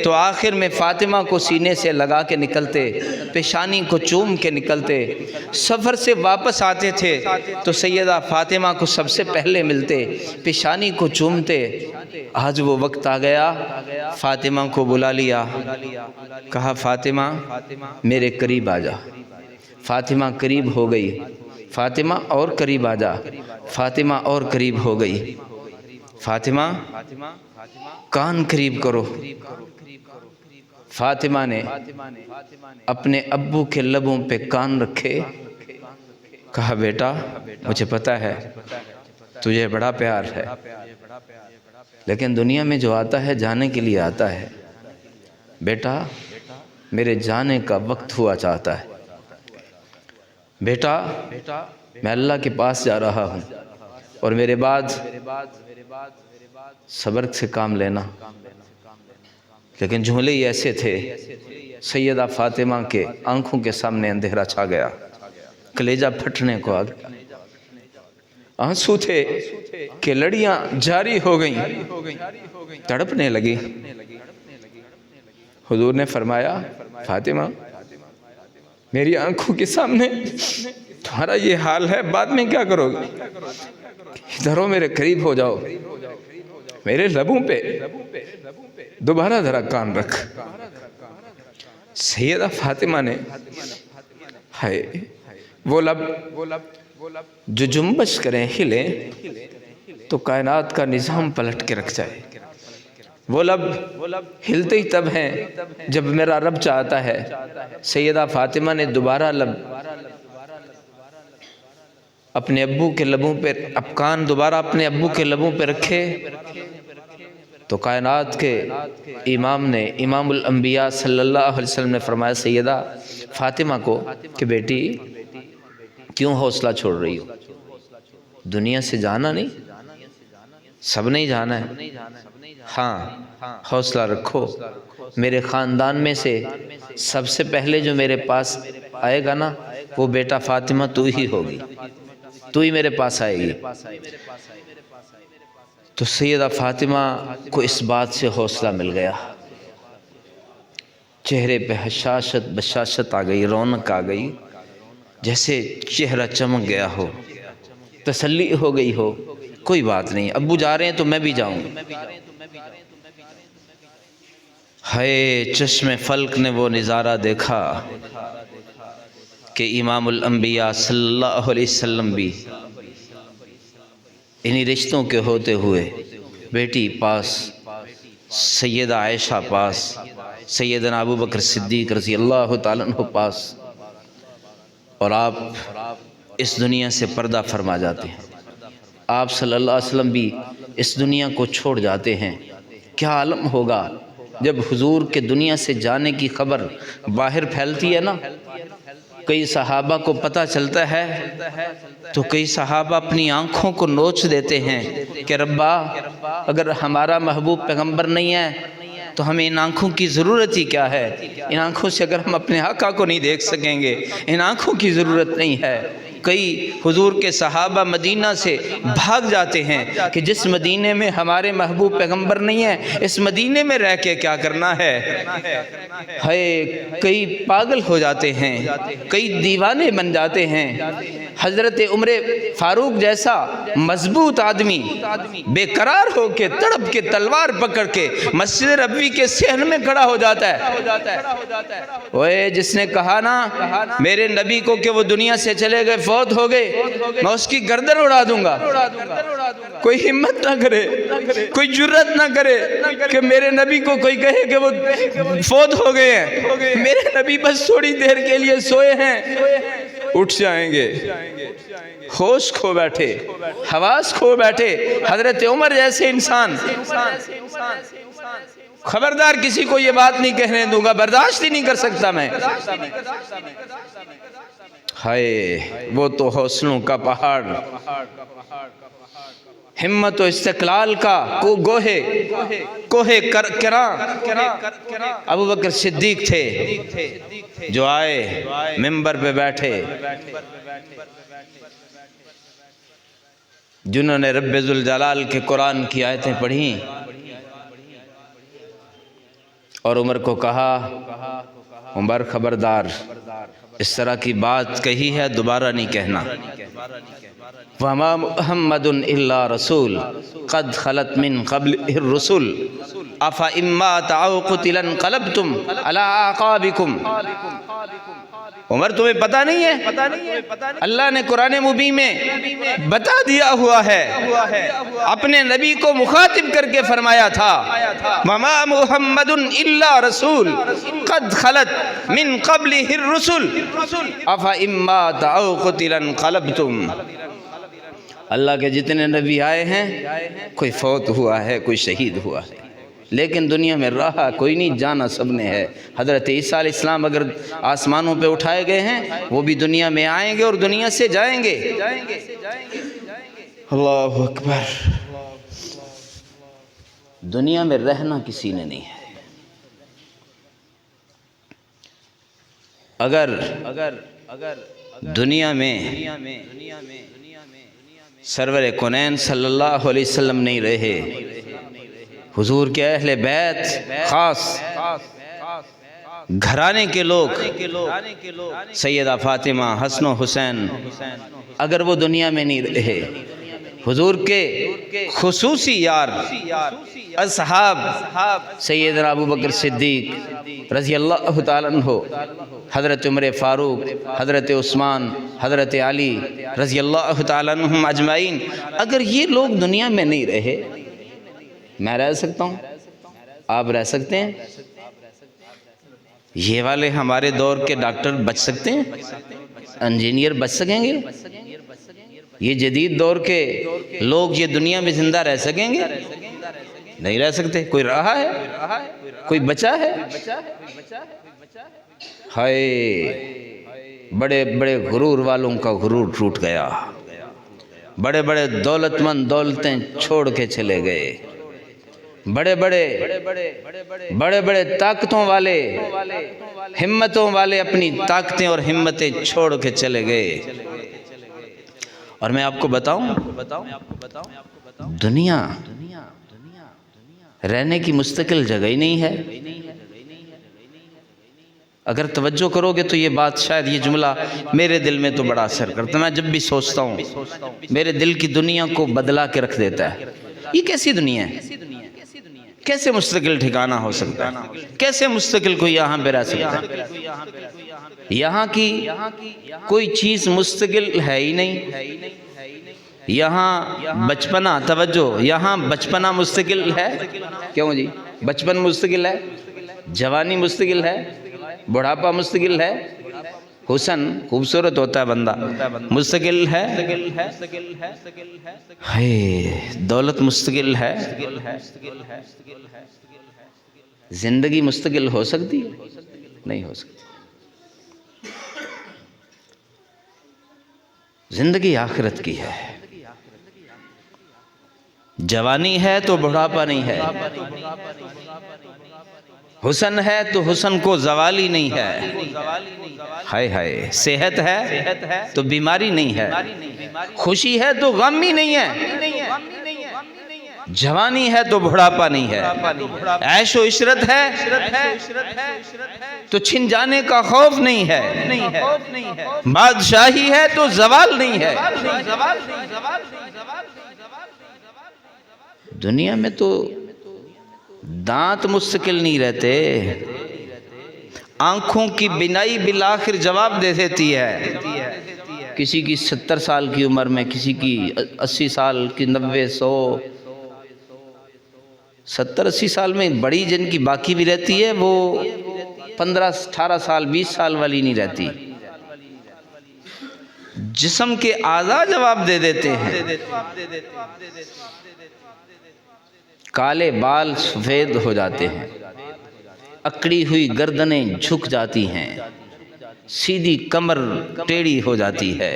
تو آخر میں فاطمہ کو سینے سے لگا کے نکلتے، پیشانی کو چوم کے نکلتے، سفر سے واپس آتے تھے تو سیدہ فاطمہ کو سب سے پہلے ملتے، پیشانی کو چومتے۔ آج وہ وقت آ گیا، فاطمہ کو بلا لیا، کہا فاطمہ میرے قریب آ جا۔ فاطمہ قریب ہو گئی، فاطمہ اور قریب آ جا۔ فاطمہ اور قریب ہو گئی۔ فاطمہ کان قریب کرو۔ فاطمہ نے اپنے ابو کے لبوں پہ کان رکھے، کہا بیٹا مجھے پتہ ہے تجھے بڑا پیار ہے، لیکن دنیا میں جو آتا ہے جانے کے لیے آتا ہے۔ بیٹا میرے جانے کا وقت ہوا چاہتا ہے۔ بیٹا میں اللہ کے پاس جا رہا ہوں، اور میرے بعد صبر سے کام لینا۔ لیکن جملے ہی ایسے تھے، سیدہ فاطمہ کے آنکھوں کے سامنے اندھیرا چھا گیا، کلیجہ پھٹنے کو آ گیا، آنسو تھے کہ لڑیاں جاری ہو گئیں، تڑپنے لگی۔ حضور نے فرمایا فاطمہ میری آنکھوں کے سامنے تمہارا یہ حال ہے، بعد میں کیا کرو گے؟ ادھر ہو، میرے قریب ہو جاؤ، میرے لبوں پہ دوبارہ ذرا کان رکھ۔ سیدہ فاطمہ نے ہائے وہ لب جو جنبش کریں ہلیں تو کائنات کا نظام پلٹ کے رکھ جائے۔ وہ لب ہلتے ہی تب ہیں جب میرا رب چاہتا ہے۔ سیدہ فاطمہ نے دوبارہ لب اپنے ابو کے لبوں پہ، اب کان دوبارہ اپنے ابو کے لبوں پہ رکھے تو کائنات کے امام نے، امام الانبیاء صلی اللہ علیہ وسلم نے فرمایا سیدہ فاطمہ کو کہ بیٹی کیوں حوصلہ چھوڑ رہی ہو؟ دنیا سے جانا نہیں، سب نہیں جانا ہے، ہاں حوصلہ رکھو، میرے خاندان میں سے سب سے پہلے جو میرے پاس آئے گا نا وہ بیٹا فاطمہ تو ہی ہوگی، تو ہی میرے پاس آئے گی۔ تو سیدہ فاطمہ کو اس بات سے حوصلہ مل گیا، چہرے پہ حشاشت بشاشت آ گئی، رونق آ گئی، جیسے چہرہ چمک گیا ہو، تسلی ہو گئی ہو، کوئی بات نہیں، ابو جا رہے ہیں تو میں بھی جاؤں۔ ہائے چشم فلک نے وہ نظارہ دیکھا کہ امام الانبیاء صلی اللہ علیہ وسلم بھی انہی رشتوں کے ہوتے ہوئے بیٹی پاس، سیدہ عائشہ پاس، سیدنا ابو بکر صدیق رضی اللہ تعالیٰ عنہ پاس، اور آپ اس دنیا سے پردہ فرما جاتے ہیں۔ آپ صلی اللہ علیہ وسلم بھی اس دنیا کو چھوڑ جاتے ہیں۔ کیا عالم ہوگا جب حضور کے دنیا سے جانے کی خبر باہر پھیلتی ہے نا، کئی صحابہ کو پتہ چلتا ہے تو کئی صحابہ اپنی آنکھوں کو نوچ دیتے ہیں کہ ربا اگر ہمارا محبوب پیغمبر نہیں ہے تو ہمیں ان آنکھوں کی ضرورت ہی کیا ہے؟ ان آنکھوں سے اگر ہم اپنے آقا کو نہیں دیکھ سکیں گے، ان آنکھوں کی ضرورت نہیں ہے۔ کئی حضور کے صحابہ مدینہ سے بھاگ جاتے ہیں کہ جس مدینے میں ہمارے محبوب پیغمبر نہیں ہے اس مدینے میں رہ کے کیا کرنا ہے۔ کئی پاگل ہو جاتے ہیں، کئی دیوانے بن جاتے ہیں۔ حضرت عمر فاروق جیسا مضبوط آدمی بے قرار ہو کے تڑپ کے تلوار پکڑ کے مسجد نبوی کے صحن میں کھڑا ہو جاتا ہے۔ اوے جس نے کہا نا میرے نبی کو کہ وہ دنیا سے چلے گئے، فوت ہو گئے، میں اس کی گردن اڑا دوں گا، کوئی ہمت نہ کرے، کوئی جرت نہ کرے کہ میرے نبی کو کوئی کہے کہ وہ فوت ہو گئے ہیں۔ میرے نبی بس تھوڑی دیر کے لیے سوئے ہیں، اٹھ جائیں گے۔ ہوش کھو بیٹھے، حواس کھو بیٹھے حضرت عمر جیسے انسان، خبردار کسی کو یہ بات نہیں کہنے دوں گا، برداشت ہی نہیں کر سکتا میں۔ ہائے وہ تو حوصلوں کا پہاڑ، ہمت و استقلال کا کوہ کراں ابو بکر صدیق تھے، جو آئے منبر پہ بیٹھے، جنہوں نے رب ذوالجلال کے قرآن کی آیتیں پڑھیں اور عمر کو کہا عمر خبردار، اس طرح کی بات کہی ہے دوبارہ نہیں کہنا۔ وَمَا مُحَمَّدٌ إِلَّا رَسُولٌ قَدْ خَلَتْ مِن قَبْلِهِ الرُّسُلُ أَفَإِن مَّاتَ أَوْ قُتِلَ انقَلَبْتُمْ عَلَىٰ أَعْقَابِكُمْ۔ عمر تمہیں پتہ نہیں ہے؟ اللہ نے قرآن مبین میں بتا دیا ہوا ہے، اپنے نبی کو مخاطب کر کے فرمایا تھا وَمَا مُحَمَّدٌ إِلَّا رَسُولٌ قَدْ خَلَتْ مِن قَبْلِهِ الرُّسُلُ أَفَإِن مَّاتَ أَوْ قُتِلَ انقلبتم۔ اللہ کے جتنے نبی آئے ہیں کوئی فوت ہوا ہے، کوئی شہید ہوا ہے، لیکن دنیا میں رہا کوئی نہیں، جانا سب نے ہے۔ حضرت عیسیٰ علیہ السلام اگر آسمانوں پہ اٹھائے گئے ہیں، وہ بھی دنیا میں آئیں گے اور دنیا سے جائیں گے۔ اللہ اکبر۔ دنیا میں رہنا کسی نے نہیں ہے۔ اگر دنیا میں سرور کونین صلی اللہ علیہ وسلم نہیں رہے، حضور کے اہل بیت خاص گھرانے کے لوگ سیدہ فاطمہ، حسن و حسین، اگر وہ دنیا میں نہیں رہے، حضور کے خصوصی یار اصحاب سیدنا ابو بکر صدیق رضی اللہ تعالیٰ عنہ، حضرت عمر فاروق، حضرت عثمان، حضرت علی رضی اللہ تعالیٰ عنہم اجمعین، اگر یہ لوگ دنیا میں نہیں رہے، میں رہ سکتا ہوں؟ آپ رہ سکتے ہیں؟ یہ والے ہمارے دور کے ڈاکٹر بچ سکتے ہیں؟ انجینئر بچ سکیں گے؟ یہ جدید دور کے لوگ یہ دنیا میں زندہ رہ سکیں گے؟ نہیں رہ سکتے۔ کوئی رہا ہے؟ کوئی بچا ہے؟ ہائے، بڑے بڑے غرور والوں کا غرور ٹوٹ گیا، بڑے بڑے دولت مند دولتیں چھوڑ کے چلے گئے، بڑے بڑے طاقتوں والے، ہمتوں والے اپنی طاقتیں اور ہمتیں چھوڑ کے چلے گئے۔ اور میں آپ کو بتاؤں، دنیا رہنے کی مستقل جگہ ہی نہیں ہے۔ اگر توجہ کرو گے تو یہ بات، شاید یہ جملہ میرے دل میں تو بڑا اثر کرتا ہے۔ میں جب بھی سوچتا ہوں میرے دل کی دنیا کو بدلا کے رکھ دیتا ہے۔ یہ کیسی دنیا ہے؟ کیسے مستقل ٹھکانہ ہو سکتا ہے؟ کیسے مستقل کوئی یہاں پہ رہ سکتا ہے؟ یہاں کی کوئی چیز مستقل ہے ہی نہیں۔ یہاں بچپنا، توجہ، یہاں بچپنا مستقل ہے؟ کیوں جی؟ بچپن مستقل ہے، جوانی مستقل ہے، بڑھاپا مستقل ہے، حسن خوبصورت ہوتا ہے بندہ مستقل ہے، دولت مستقل ہے، زندگی مستقل ہو سکتی نہیں ہو سکتی۔ زندگی آخرت کی ہے۔ جوانی ہے تو بڑھاپا نہیں ہے، حسن ہے تو حسن کو زوالی نہیں ہے، ہائے ہائے، صحت ہے تو بیماری نہیں ہے، خوشی ہے تو غم ہی نہیں ہے، جوانی ہے تو بڑھاپا نہیں ہے، عیش و عشرت ہے تو چھن جانے کا خوف نہیں ہے، بادشاہی ہے تو زوال نہیں ہے۔ دنیا میں تو دانت مستقل نہیں رہتے، آنکھوں کی بینائی بالآخر جواب دے دیتی ہے۔ کسی کی 70 سال کی عمر میں، کسی کی 80 سال کی، 90، 100، 70-80 سال میں بڑی جن کی باقی بھی رہتی ہے، وہ 15-18 سال 20 سال والی نہیں رہتی۔ جسم کے اعضاء جواب دے دیتے ہیں۔ کالے بال سفید ہو جاتے ہیں، اکڑی ہوئی گردنیں جھک جاتی ہیں، سیدھی کمر ٹیڑھی ہو جاتی ہے،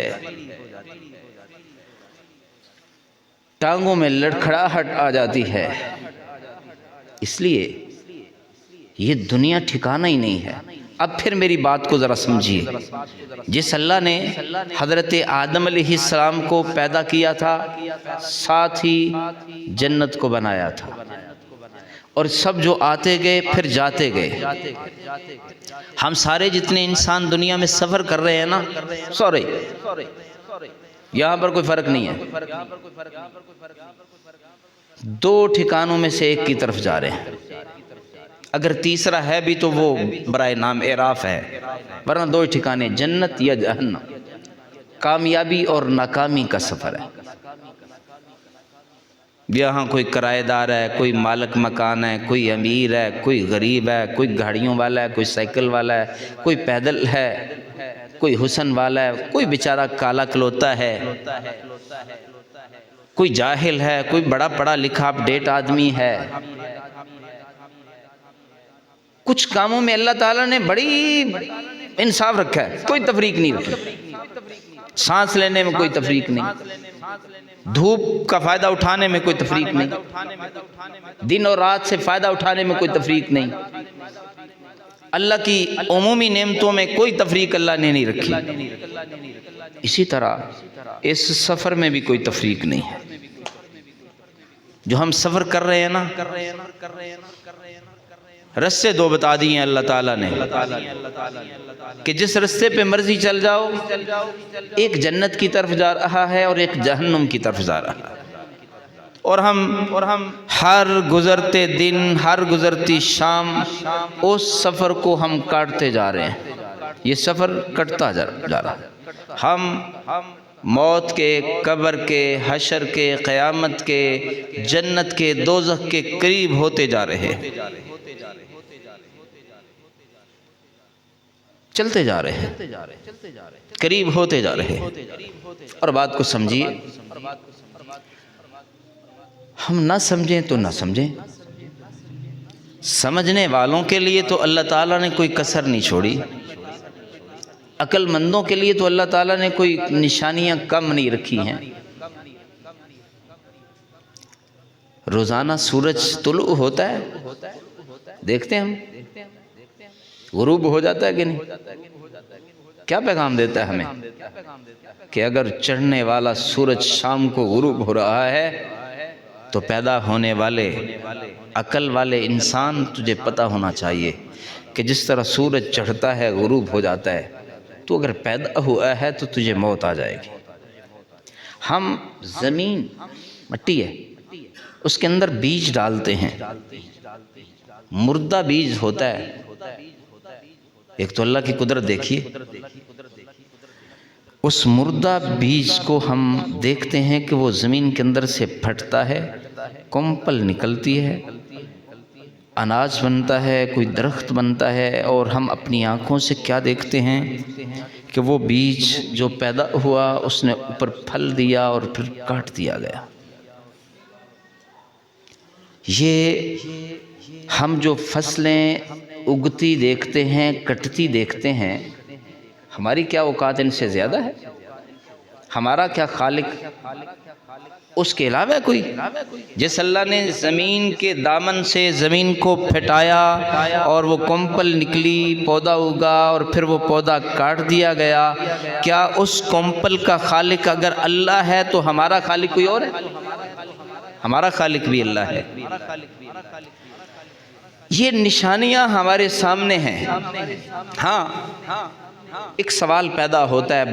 ٹانگوں میں لڑکھڑاہٹ آ جاتی ہے۔ اس لیے یہ دنیا ٹھکانہ ہی نہیں ہے۔ اب پھر میری بات کو ذرا سمجھیے۔ جس اللہ نے حضرت آدم علیہ السلام کو پیدا کیا تھا، ساتھ ہی جنت کو بنایا تھا، اور سب جو آتے گئے پھر جاتے گئے، ہم سارے جتنے انسان دنیا میں سفر کر رہے ہیں نا، سوری، یہاں پر کوئی فرق نہیں ہے، دو ٹھکانوں میں سے ایک کی طرف جا رہے ہیں۔ اگر تیسرا ہے بھی تو وہ برائے نام اعراف ہے، ورنہ دو ٹھکانے جنت یا جہنم، کامیابی اور ناکامی کا سفر ہے۔ یہاں کوئی کرایہ دار ہے، کوئی مالک مکان ہے، کوئی امیر ہے، کوئی غریب ہے، کوئی گاڑیوں والا ہے، کوئی سائیکل والا ہے، کوئی پیدل ہے، کوئی حسن والا ہے، کوئی بیچارہ کالا کلوتا ہے، کوئی جاہل ہے، کوئی بڑا پڑھا لکھا اپ ڈیٹ آدمی ہے۔ کچھ کاموں میں اللہ تعالیٰ نے بڑی انصاف رکھا ہے، کوئی تفریق نہیں رکھی۔ سانس لینے میں کوئی تفریق نہیں، دھوپ کا فائدہ اٹھانے میں کوئی تفریق نہیں، دن اور رات سے فائدہ اٹھانے میں کوئی تفریق نہیں۔ اللہ کی عمومی نعمتوں میں کوئی تفریق اللہ نے نہیں رکھی۔ اسی طرح اس سفر میں بھی کوئی تفریق نہیں ہے۔ جو ہم سفر کر رہے ہیں نا، رستے دو بتا دیے ہیں اللہ تعالیٰ نے کہ جس رستے پہ مرضی چل جاؤ، ایک جنت کی طرف جا رہا ہے اور ایک جہنم کی طرف جا رہا ہے، اور ہم ہر گزرتے دن، ہر گزرتی شام اس سفر کو ہم کاٹتے جا رہے ہیں۔ یہ سفر کٹتا جا رہا ہے۔ ہم موت کے، قبر کے، حشر کے، قیامت کے، جنت کے، دوزخ کے قریب ہوتے جا رہے ہیں، چلتے جا رہے ہیں، قریب ہوتے جا رہے ہیں۔ اور بات کو سمجھیے، ہم نہ سمجھیں تو نہ سمجھیں، سمجھنے والوں کے لیے تو اللہ تعالیٰ نے کوئی کسر نہیں چھوڑی، عقل مندوں کے لیے تو اللہ تعالیٰ نے کوئی نشانیاں کم نہیں رکھی ہیں۔ روزانہ سورج طلوع ہوتا ہے، دیکھتے ہیں ہم، غروب ہو جاتا ہے کہ نہیں؟ کیا پیغام دیتا ہے ہمیں کہ اگر چڑھنے والا سورج شام کو غروب ہو رہا ہے تو پیدا ہونے والے عقل والے انسان تجھے پتہ ہونا چاہیے کہ جس طرح سورج چڑھتا ہے غروب ہو جاتا ہے، تو اگر پیدا ہوا ہے تو تجھے موت آ جائے گی۔ ہم زمین مٹی ہے، اس کے اندر بیج ڈالتے ہیں، مردہ بیج ہوتا ہے۔ ایک تو اللہ کی قدرت دیکھیے، اس مردہ بیج کو ہم دیکھتے ہیں کہ وہ زمین کے اندر سے پھٹتا ہے، کمپل نکلتی ہے، اناج بنتا ہے، کوئی درخت بنتا ہے، اور ہم اپنی آنکھوں سے کیا دیکھتے ہیں کہ وہ بیج جو پیدا ہوا اس نے اوپر پھل دیا اور پھر کاٹ دیا گیا۔ یہ ہم جو فصلیں اگتی دیکھتے ہیں، کٹتی دیکھتے ہیں، ہماری کیا اوقات ان سے زیادہ ہے؟ ہمارا کیا خالق اس کے علاوہ ہے کوئی؟ جس اللہ نے زمین کے دامن سے زمین کو پھٹایا اور وہ کمپل نکلی، پودا اگا اور پھر وہ پودا کاٹ دیا گیا، کیا اس کمپل کا خالق اگر اللہ ہے تو ہمارا خالق کوئی اور ہے؟ ہمارا خالق بھی اللہ ہے۔ یہ نشانیاں ہمارے سامنے ہیں۔ ہاں، ایک سوال پیدا ہوتا ہے،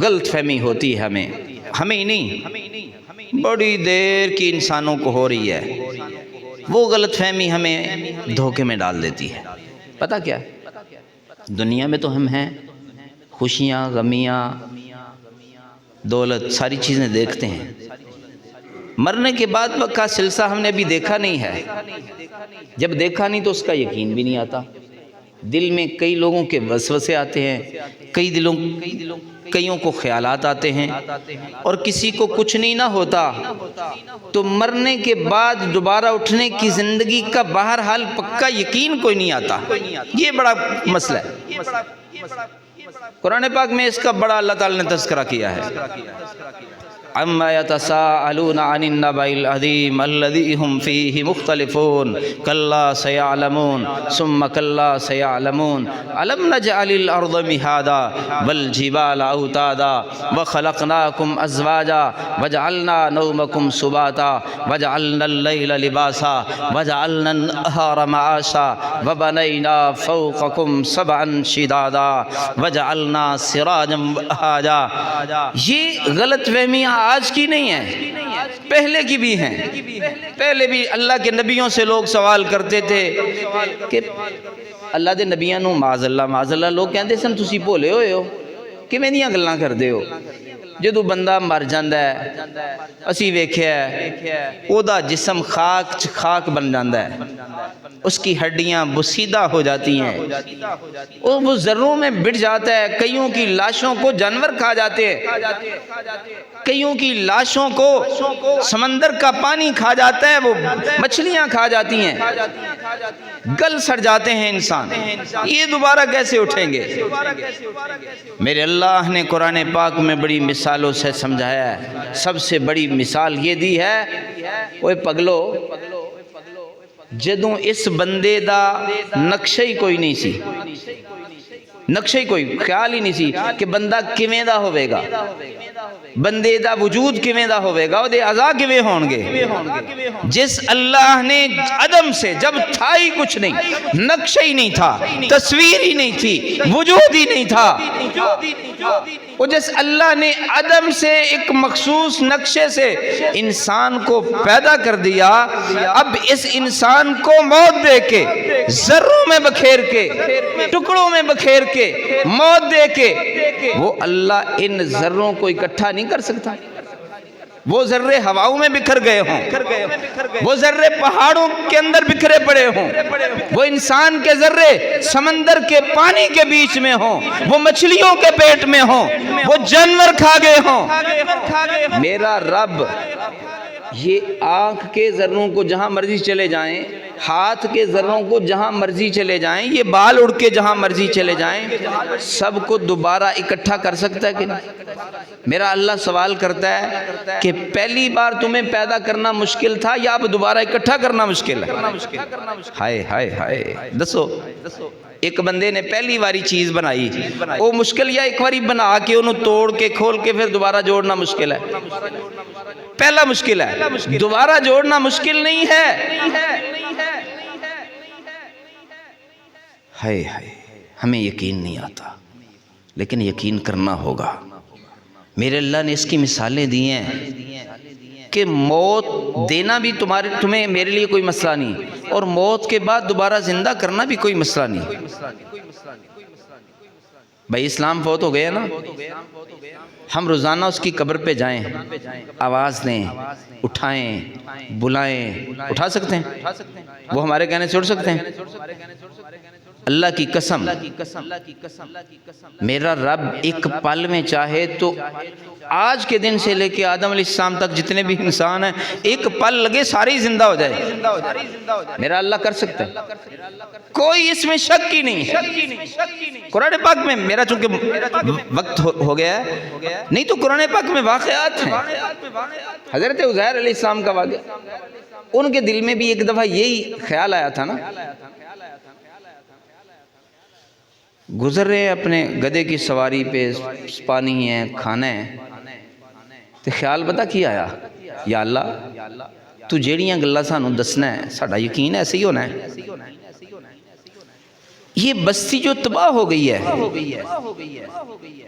غلط فہمی ہوتی ہے ہمیں ہی نہیں، بڑی دیر کی انسانوں کو ہو رہی ہے۔ وہ غلط فہمی ہمیں دھوکے میں ڈال دیتی ہے۔ پتہ کیا؟ دنیا میں تو ہم ہیں، خوشیاں، غمیاں، دولت، ساری چیزیں دیکھتے ہیں۔ مرنے کے بعد کا سلسلہ ہم نے ابھی دیکھا نہیں ہے۔ جب دیکھا نہیں تو اس کا یقین بھی نہیں آتا۔ دل میں کئی لوگوں کے وسوسے آتے ہیں، کئیوں کو خیالات آتے ہیں، اور کسی کو کچھ نہیں نہ ہوتا تو مرنے کے بعد دوبارہ اٹھنے کی زندگی کا بہرحال پکا یقین کوئی نہیں آتا۔ یہ بڑا مسئلہ ہے۔ قرآن پاک میں اس کا بڑا اللہ تعالی نے تذکرہ کیا ہے۔ عما يتساءلون عن النبأ العظيم الذي هم فيه مختلفون كلا سيعلمون ثم كلا سيعلمون ألم نجعل الأرض مهادا والجبال أوتادا وخلقناكم أزواجا وجعلنا نومكم سباتا وجعلنا الليل لباسا وجعلنا النهار معاشا وبنينا فوقكم سبعا شدادا وجعلنا سراجا وهاجا۔ یہ غلط فہمیاں آج کی نہیں ہیں، پہلے کی بھی ہیں. پہلے بھی اللہ کے نبیوں سے لوگ سوال کرتے تھے کہ اللہ دے نبیوں نو معاذ اللہ لوگ کہندے سن تسی بھولے ہوئے ہو کیویں دیاں گلاں کردے ہو. جدو بندہ مر جاندا ہے اسی ویکھیا ہے او دا جسم خاک چ خاک بن جاندا ہے, اس کی ہڈیاں بسیدہ ہو جاتی ہیں, وہ ذروں میں بٹ جاتا ہے. کئیوں کی لاشوں کو جانور کھا جاتے ہیں, کئیوں کی لاشوں کو سمندر کا پانی کھا جاتا ہے, وہ مچھلیاں کھا جاتی ہیں, گل سڑ جاتے ہیں انسان. یہ دوبارہ کیسے اٹھیں گے؟ میرے اللہ نے قرآن پاک میں بڑی مثالوں سے سمجھایا ہے. سب سے بڑی مثال یہ دی ہے, اوے پگلو جدوں اس بندے دا نقشہ ہی کوئی نہیں سی, نقشہ ہی کوئی خیال ہی نہیں سی کہ بندہ کیویں دا ہوے گا, بندے دا وجود کیویں دا ہوے گا, او دے اعضاء کیویں ہون گے. جس اللہ نے عدم سے, جب تھا ہی کچھ نہیں, نقشہ ہی نہیں تھا, تصویر ہی نہیں تھی, وجود ہی نہیں تھا, وہ جس اللہ نے عدم سے ایک مخصوص نقشے سے انسان کو پیدا کر دیا, اب اس انسان کو موت دے کے, ذروں میں بکھیر کے, ٹکڑوں میں بکھیر کے, موت دے کے, وہ اللہ ان ذروں کو اکٹھا نہیں کر سکتا. وہ ذرے ہواؤں میں بکھر گئے ہوں, وہ ذرے پہاڑوں کے اندر بکھرے پڑے ہوں, وہ انسان کے ذرے سمندر کے پانی کے بیچ میں ہوں, وہ مچھلیوں کے پیٹ میں ہوں, وہ جانور کھا گئے ہوں. میرا رب یہ آنکھ کے ذروں کو جہاں مرضی چلے جائیں, ہاتھ کے ذروں کو جہاں مرضی چلے جائیں, یہ بال اڑ کے جہاں مرضی چلے جائیں, سب کو دوبارہ اکٹھا کر سکتا ہے کہ نہیں؟ میرا اللہ سوال کرتا ہے کہ پہلی بار تمہیں پیدا کرنا مشکل تھا یا اب دوبارہ اکٹھا کرنا مشکل ہے؟ ہائے ہائے ہائے, دسو ایک بندے نے پہلی باری چیز بنائی وہ مشکل, یا ایک باری بنا کے انہوں توڑ کے کھول کے پھر دوبارہ جوڑنا مشکل ہے؟ پہلا مشکل ہے, دوبارہ جوڑنا مشکل نہیں ہے. ہائے ہائے, ہمیں یقین نہیں آتا لیکن یقین کرنا ہوگا. میرے اللہ نے اس کی مثالیں دی ہیں کہ موت دینا بھی تمہیں میرے لیے کوئی مسئلہ نہیں, اور موت کے بعد دوبارہ زندہ کرنا بھی کوئی مسئلہ نہیں. بھائی اسلام فوت ہو گیا نا, ہم روزانہ اس کی قبر پہ جائیں, آواز دیں, اٹھائیں, بلائیں, اٹھا سکتے ہیں؟ وہ ہمارے کہنے سے اٹھ سکتے ہیں؟ اللہ کی قسم, میرا رب ایک پل میں چاہے تو آج کے دن سے لے کے آدم علیہ السلام تک جتنے بھی انسان ہیں, ایک پل لگے سارے ہی زندہ ہو جائے. میرا اللہ کر سکتا ہے, کوئی اس میں شک ہی نہیں ہے. قرآن پاک میں, میرا چونکہ وقت ہو گیا ہے, نہیں تو قرآن پاک میں واقعات ہیں. حضرت عزیر علیہ السلام کا واقعہ, ان کے دل میں بھی ایک دفعہ یہی خیال آیا تھا نا, گزر رہے ہیں اپنے گدے کی سواری پہ, پانی ہے, کھانا ہے, تو خیال پتہ کیا آیا, یا اللہ تو جیڑیاں گلاں سانوں دسنا ہے, ساڈا یقین ایسے ہی ہونا ہے. یہ بستی جو تباہ ہو گئی ہے,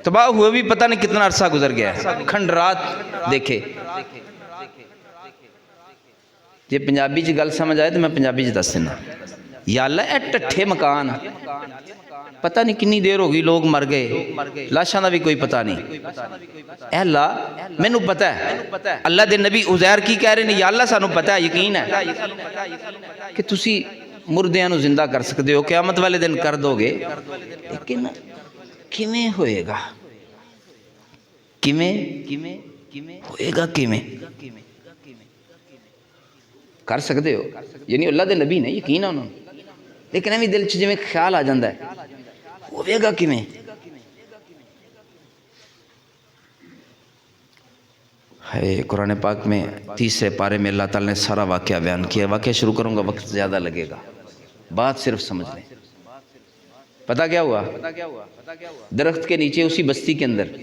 تباہ ہوئے بھی پتہ نہیں کتنا عرصہ گزر گیا ہے, کھنڈرات دیکھے. جی پنجابی چ گل سمجھ آئے تو میں پنجابی چ دس دینا. یا اللہ اے ٹٹھے مکان, پتہ نہیں کنی دیر ہو گئی, لوگ مر گئے, لاشاں دا بھی کوئی پتہ نہیں. اے اللہ مینوں پتہ ہے, اللہ دے نبی عزیر کی کہہ رہے ہیں, یا اللہ سانوں پتہ ہے, یقین ہے کہ تسی مردیاں نو زندہ کر سکتے ہو, قیامت والے دن کر دو گے, لیکن کیویں ہوئے گا, کیویں ہوئے گا, کیویں کر سکتے ہو؟ یعنی اللہ دے نبی نے یقین ہے انہوں نے, لیکن ایویں دل چ جویں خیال آ جاندا ہے, ہوئے گا کیویں؟ ہے قرآن پاک میں 30 پارے میں اللہ تعالی نے سارا واقعہ بیان کیا. واقعہ شروع کروں گا, وقت زیادہ لگے گا, بات صرف سمجھ لیں. پتہ کیا ہوا؟ درخت کے نیچے اسی بستی کے اندر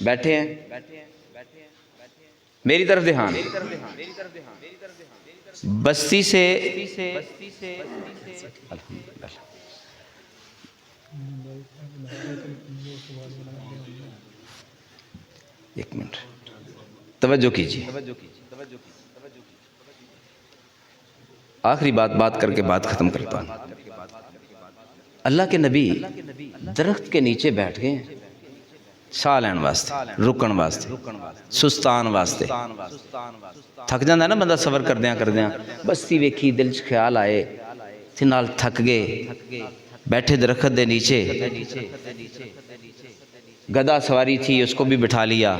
بیٹھے ہیں, میری طرف دھیان, بستی سے ایک منٹ, توجہ کیجیے. آخری بات کر کے بات ختم کرتا ہوں. اللہ کے نبی درخت کے نیچے بیٹھ گئے ہیں ساہ لین واسطے, رکن واسطے, سستان واسطے. تھک جاندہ ہے نا بندہ سفر کردیاں بستی ویکھی دل چ خیال آئے تھی نال تھک گئے, بیٹھے درخت دے نیچے. گدا سواری تھی اس کو بھی بٹھا لیا,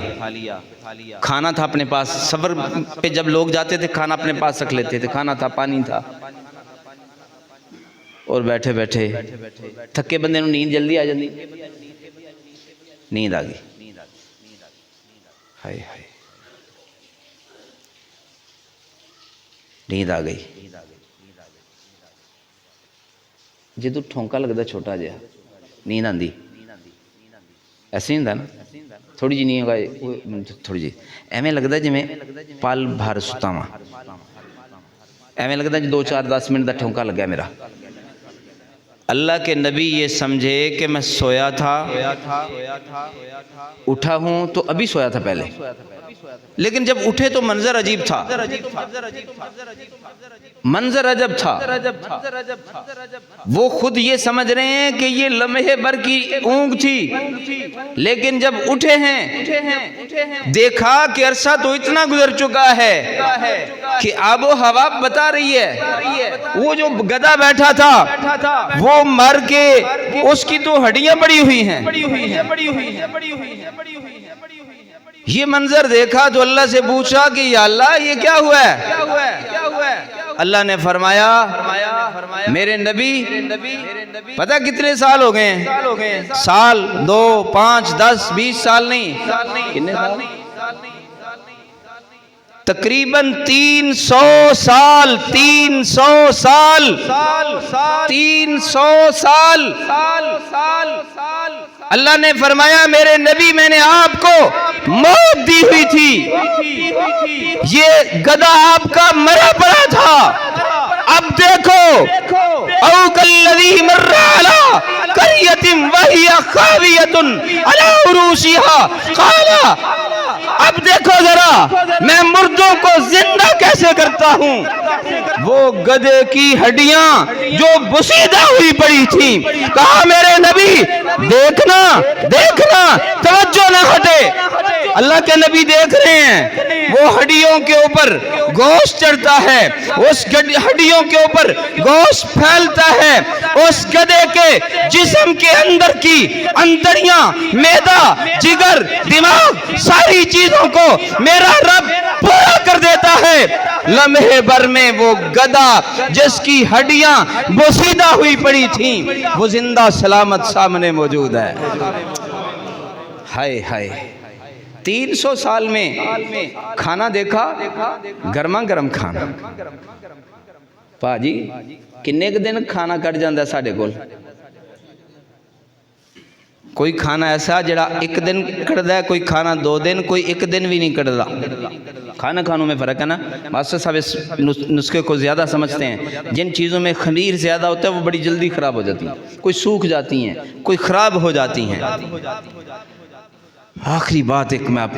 کھانا تھا اپنے پاس. سفر پہ جب لوگ جاتے تھے کھانا اپنے پاس رکھ لیتے تھے, کھانا تھا, پانی تھا. اور بیٹھے بیٹھے تھکے بندے نو نیند جلدی آ جاندی, نیند آ گئی. ہائے ہائے نیند آ گئی. جدو ٹھونکا لگتا چھوٹا جہا نیند آندی, ایسے ہی ہوندا نا, تھوڑی جی نیند آئے تھوڑی جی ایویں لگتا جی میں پل بھر ستا وا, ایویں لگتا جی 2-4-10 منٹ دا ٹھونکا لگا میرا. اللہ کے نبی یہ سمجھے کہ میں سویا تھا, اٹھا ہوں تو ابھی سویا تھا پہلے, لیکن جب اٹھے تو منظر عجیب تھا, منظر عجب تھا. وہ خود یہ سمجھ رہے ہیں کہ یہ لمحے بھر کی اونگ تھی, لیکن جب اٹھے ہیں دیکھا کہ عرصہ تو اتنا گزر چکا ہے کہ آب و ہوا بتا رہی ہے وہ جو گدھا بیٹھا تھا وہ مر کے اس کی تو ہڈیاں پڑی ہوئی ہیں. یہ منظر دیکھا تو اللہ سے پوچھا کہ یا اللہ یہ کیا ہوا ہے؟ اللہ نے فرمایا میرے نبی پتہ کتنے سال ہو گئے ہیں؟ سال 2 5 10 20 سال نہیں, کتنے سال؟ تقریباً 300 سال. 300 سال 300 سال. اللہ نے فرمایا میرے نبی میں نے آپ کو موت دی ہوئی تھی, یہ گدھا آپ کا مرا پڑا تھا. اب دیکھو او کالذی مر علی قریۃ وہی خاویۃ علی عروشها قال, اب دیکھو ذرا میں مردوں کو زندہ کیسے کرتا ہوں. وہ گدھے کی ہڈیاں جو بسیدہ ہوئی پڑی تھیں, کہا میرے نبی دیکھنا توجہ نہ ہٹے. اللہ کے نبی دیکھ رہے ہیں وہ ہڈیوں کے اوپر گوشت چڑھتا ہے, اس ہڈیوں کے اوپر گوشت پھیلتا ہے, اس گدھے کے جسم کے اندر کی اندڑیاں, معدہ, جگر, دماغ, ساری چیزوں کو میرا رب پورا کر دیتا ہے. لمحے بھر میں وہ گدھا جس کی ہڈیاں بوسیدہ ہوئی پڑی تھیں وہ زندہ سلامت سامنے موجود ہے. ہائے ہائے 300 سال میں کھانا دیکھا, گرما گرم کھانا. پاجی کنے کے دن کھانا کٹ جاندہ ہے ساڑھے کول؟ کوئی کھانا ایسا جڑا 1 دن کٹدا ہے, کوئی کھانا 2 دن, کوئی 1 دن بھی نہیں کٹدا. کھانا کھانوں میں فرق ہے نا. ماسٹر صاحب اس نسخے کو زیادہ سمجھتے ہیں. جن چیزوں میں خمیر زیادہ ہوتا ہے وہ بڑی جلدی خراب ہو جاتی ہیں, کوئی سوکھ جاتی ہیں, کوئی خراب ہو جاتی ہیں. آخری بات ایک میں آپ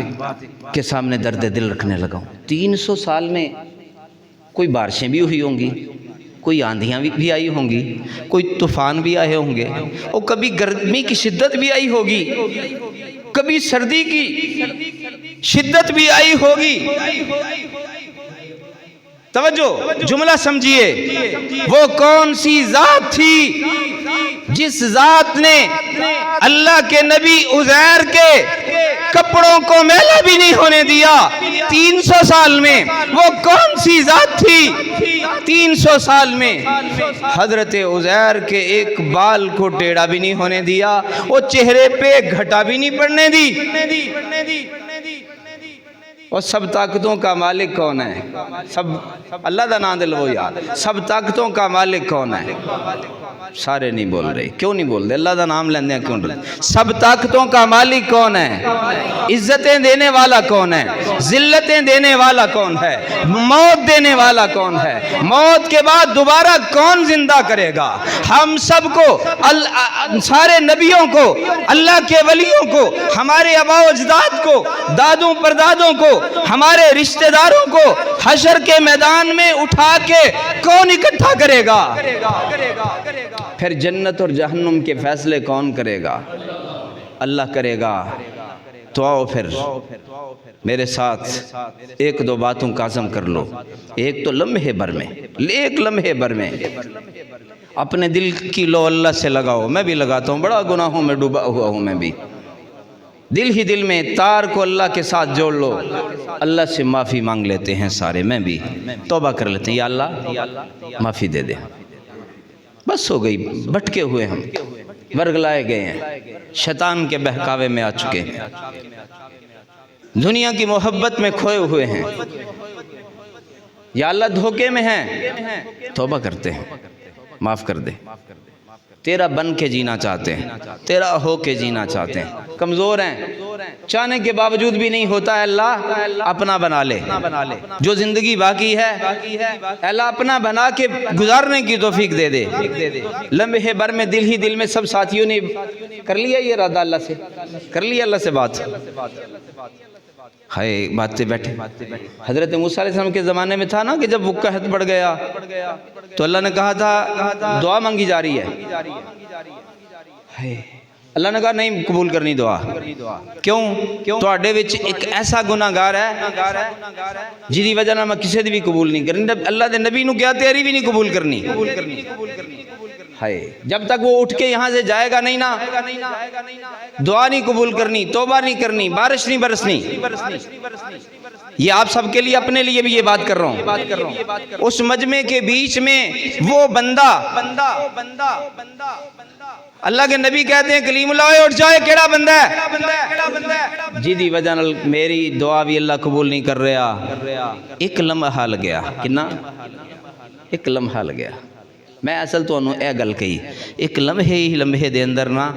کے سامنے درد دل رکھنے لگا ہوں. 300 سال میں کوئی بارشیں بھی ہوئی ہوں گی, کوئی آندھیاں بھی آئی ہوں گی, کوئی طوفان بھی آئے ہوں گے, اور کبھی گرمی کی شدت بھی آئی ہوگی, کبھی سردی کی شدت بھی آئی ہوگی. توجہ جملہ سمجھیے, وہ کون سی ذات تھی جس ذات نے اللہ کے نبی عزیر کے کپڑوں کو میلا بھی نہیں ہونے دیا 300 سال میں؟ وہ کون سی ذات تھی 300 سال میں حضرت عزیر کے ایک بال کو ٹیڑھا بھی نہیں ہونے دیا, وہ چہرے پہ گھٹا بھی نہیں پڑنے دی. اور سب طاقتوں کا مالک کون ہے؟ سب اللہ دا نام دے لو یار. سب طاقتوں کا مالک کون ہے؟ سارے نہیں بول رہے. کیوں نہیں بول رہے؟ اللہ کا نام لیندے ہیں کیوں نہیں؟ سب طاقتوں کا مالک کون ہے؟ عزتیں دینے والا کون ہے؟ ذلتیں دینے والا کون ہے؟ موت دینے والا کون ہے؟ موت کے بعد دوبارہ کون زندہ کرے گا؟ ہم سب کو، سارے نبیوں کو، اللہ کے ولیوں کو، ہمارے آباء و اجداد کو، دادوں پردادوں کو، ہمارے رشتہ داروں کو حشر کے میدان میں اٹھا کے کون اکٹھا کرے گا؟ پھر جنت اور جہنم کے فیصلے کون کرے گا؟ اللہ کرے گا. تو آؤ پھر میرے ساتھ ایک دو باتوں کا عزم کر لو. ایک تو لمحے بھر میں، ایک لمحے بھر میں اپنے دل کی لو اللہ سے لگاؤ. میں بھی لگاتا ہوں، بڑا گناہوں میں ڈوبا ہوا ہوں میں بھی. دل ہی دل میں تار کو اللہ کے ساتھ جوڑ لو. اللہ سے معافی مانگ لیتے ہیں سارے، میں بھی توبہ کر لیتے ہیں. یا اللہ معافی دے دے. بس ہو گئی. بھٹکے ہوئے ہم، ورگلائے گئے ہیں، شیطان کے بہکاوے میں آ چکے ہیں، دنیا کی محبت میں کھوئے ہوئے ہیں. یا اللہ دھوکے میں ہیں، توبہ کرتے ہیں، معاف کر دے. تیرا بن کے جینا چاہتے ہیں، تیرا ہو کے جینا چاہتے ہیں. کمزور ہیں، چاہنے کے باوجود بھی نہیں ہوتا ہے. اللہ اپنا بنا لے. جو زندگی باقی ہے اللہ اپنا بنا کے گزارنے کی توفیق دے دے. لمحے بھر میں دل ہی دل میں سب ساتھیوں نے کر لیا یہ ارادہ، اللہ سے کر لیا، اللہ سے بات. ہائے باتیں بیٹھے. حضرت موسیٰ علیہ السلام کے زمانے میں تھا نا کہ جب وہ قحط بڑھ گیا تو اللہ نے کہا تھا دعا مانگی جا رہی ہے. اللہ نے کہا نہیں قبول کرنی دعا. کیوں؟ تو آڈے وچ ایک ایسا گناہگار ہے جی وجہ نہ میں کسی دی بھی قبول نہیں کرنی. اللہ دے نبی نو کیا تیری بھی نہیں قبول کرنی. جب تک وہ اٹھ کے یہاں سے جائے گا نہیں نا، دعا نہیں قبول کرنی، توبہ نہیں کرنی، بارش نہیں برسنی. یہ آپ سب کے لیے، اپنے لیے بھی یہ بات کر رہا ہوں. اس مجمع کے بیچ میں وہ بندہ، اللہ کے نبی کہتے ہیں کلیم اللہ اٹھ جائے، کیڑا بندہ ہے جی دی وجہ نال میری دعا بھی اللہ قبول نہیں کر رہا. ایک لمحہ لگیا. کنا؟ ایک لمحہ لگیا. میں اصل تو انہوں اے گل کہی، ایک لمحے دے اندر نا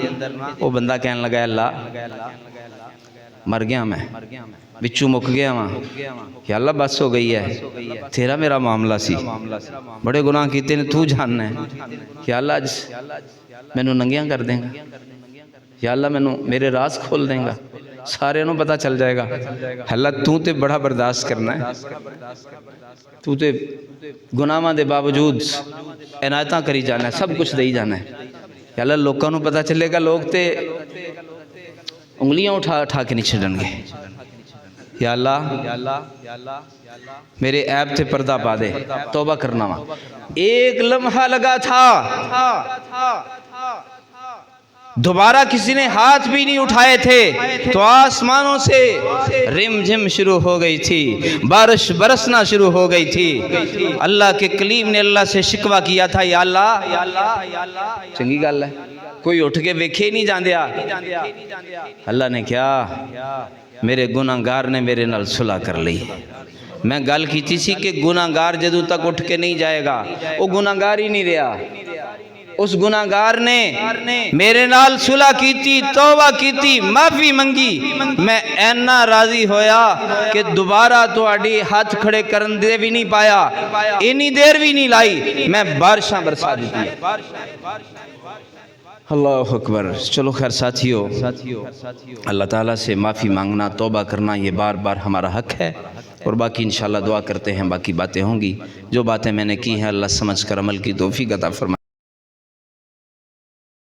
وہ بندہ کہنے لگا اللہ مر گیا، میں بچوں مک گیا وہاں. یا اللہ بس ہو گئی ہے، تیرا میرا معاملہ سی، بڑے گناہ کیتے نے تو جاننا ہے. یا اللہ میں نو ننگیاں کر دیں گا. یا اللہ میں نو میرے راز کھول دیں گا، سارے نو پتہ چل جائے گا. اللہ تو تے بڑا برداشت کرنا ہے، تو تے گناہاں دے باوجود عنایتاں کری جانا ہے، سب کچھ دئی جانا ہے. یا اللہ لوکاں نو پتہ چلے گا، لوگ تے انگلیاں اٹھا کے نہیں چھڈن گے. یا اللہ میرے عیب تے پردہ پا دے، توبہ کرنا وا. ایک لمحہ لگا تھا، دوبارہ کسی نے ہاتھ بھی نہیں اٹھائے تھے تو آسمانوں سے رم جھم شروع ہو گئی تھی، بارش برسنا شروع ہو گئی تھی. اللہ کے کلیم نے اللہ سے شکوہ کیا تھا، یا اللہ چنگی گل ہے کوئی اٹھ کے ویکھے ہی نہیں جاندیا. اللہ نے کیا؟ میرے گناہگار نے میرے نال صلح کر لی. میں گل کیتی سی کہ گناہگار جدوں تک اٹھ کے نہیں جائے گا وہ گناہگار ہی نہیں رہا. اس گناہگار نے میرے نال صلح کیتی، توبہ کیتی، معافی منگی. میں اینا راضی ہویا کہ دوبارہ تواڈی ہاتھ کھڑے کرن دے بھی نہیں پایا، انی دیر بھی نہیں لائی، میں بارشاں برسا دیتی. اللہ اکبر. چلو خیر ساتھیو، اللہ تعالیٰ سے معافی مانگنا، توبہ کرنا یہ بار بار ہمارا حق ہے. اور باقی انشاءاللہ دعا کرتے ہیں، باقی باتیں ہوں گی. جو باتیں میں نے کی ہیں اللہ سمجھ کر عمل کی توفیق عطا فرمائے.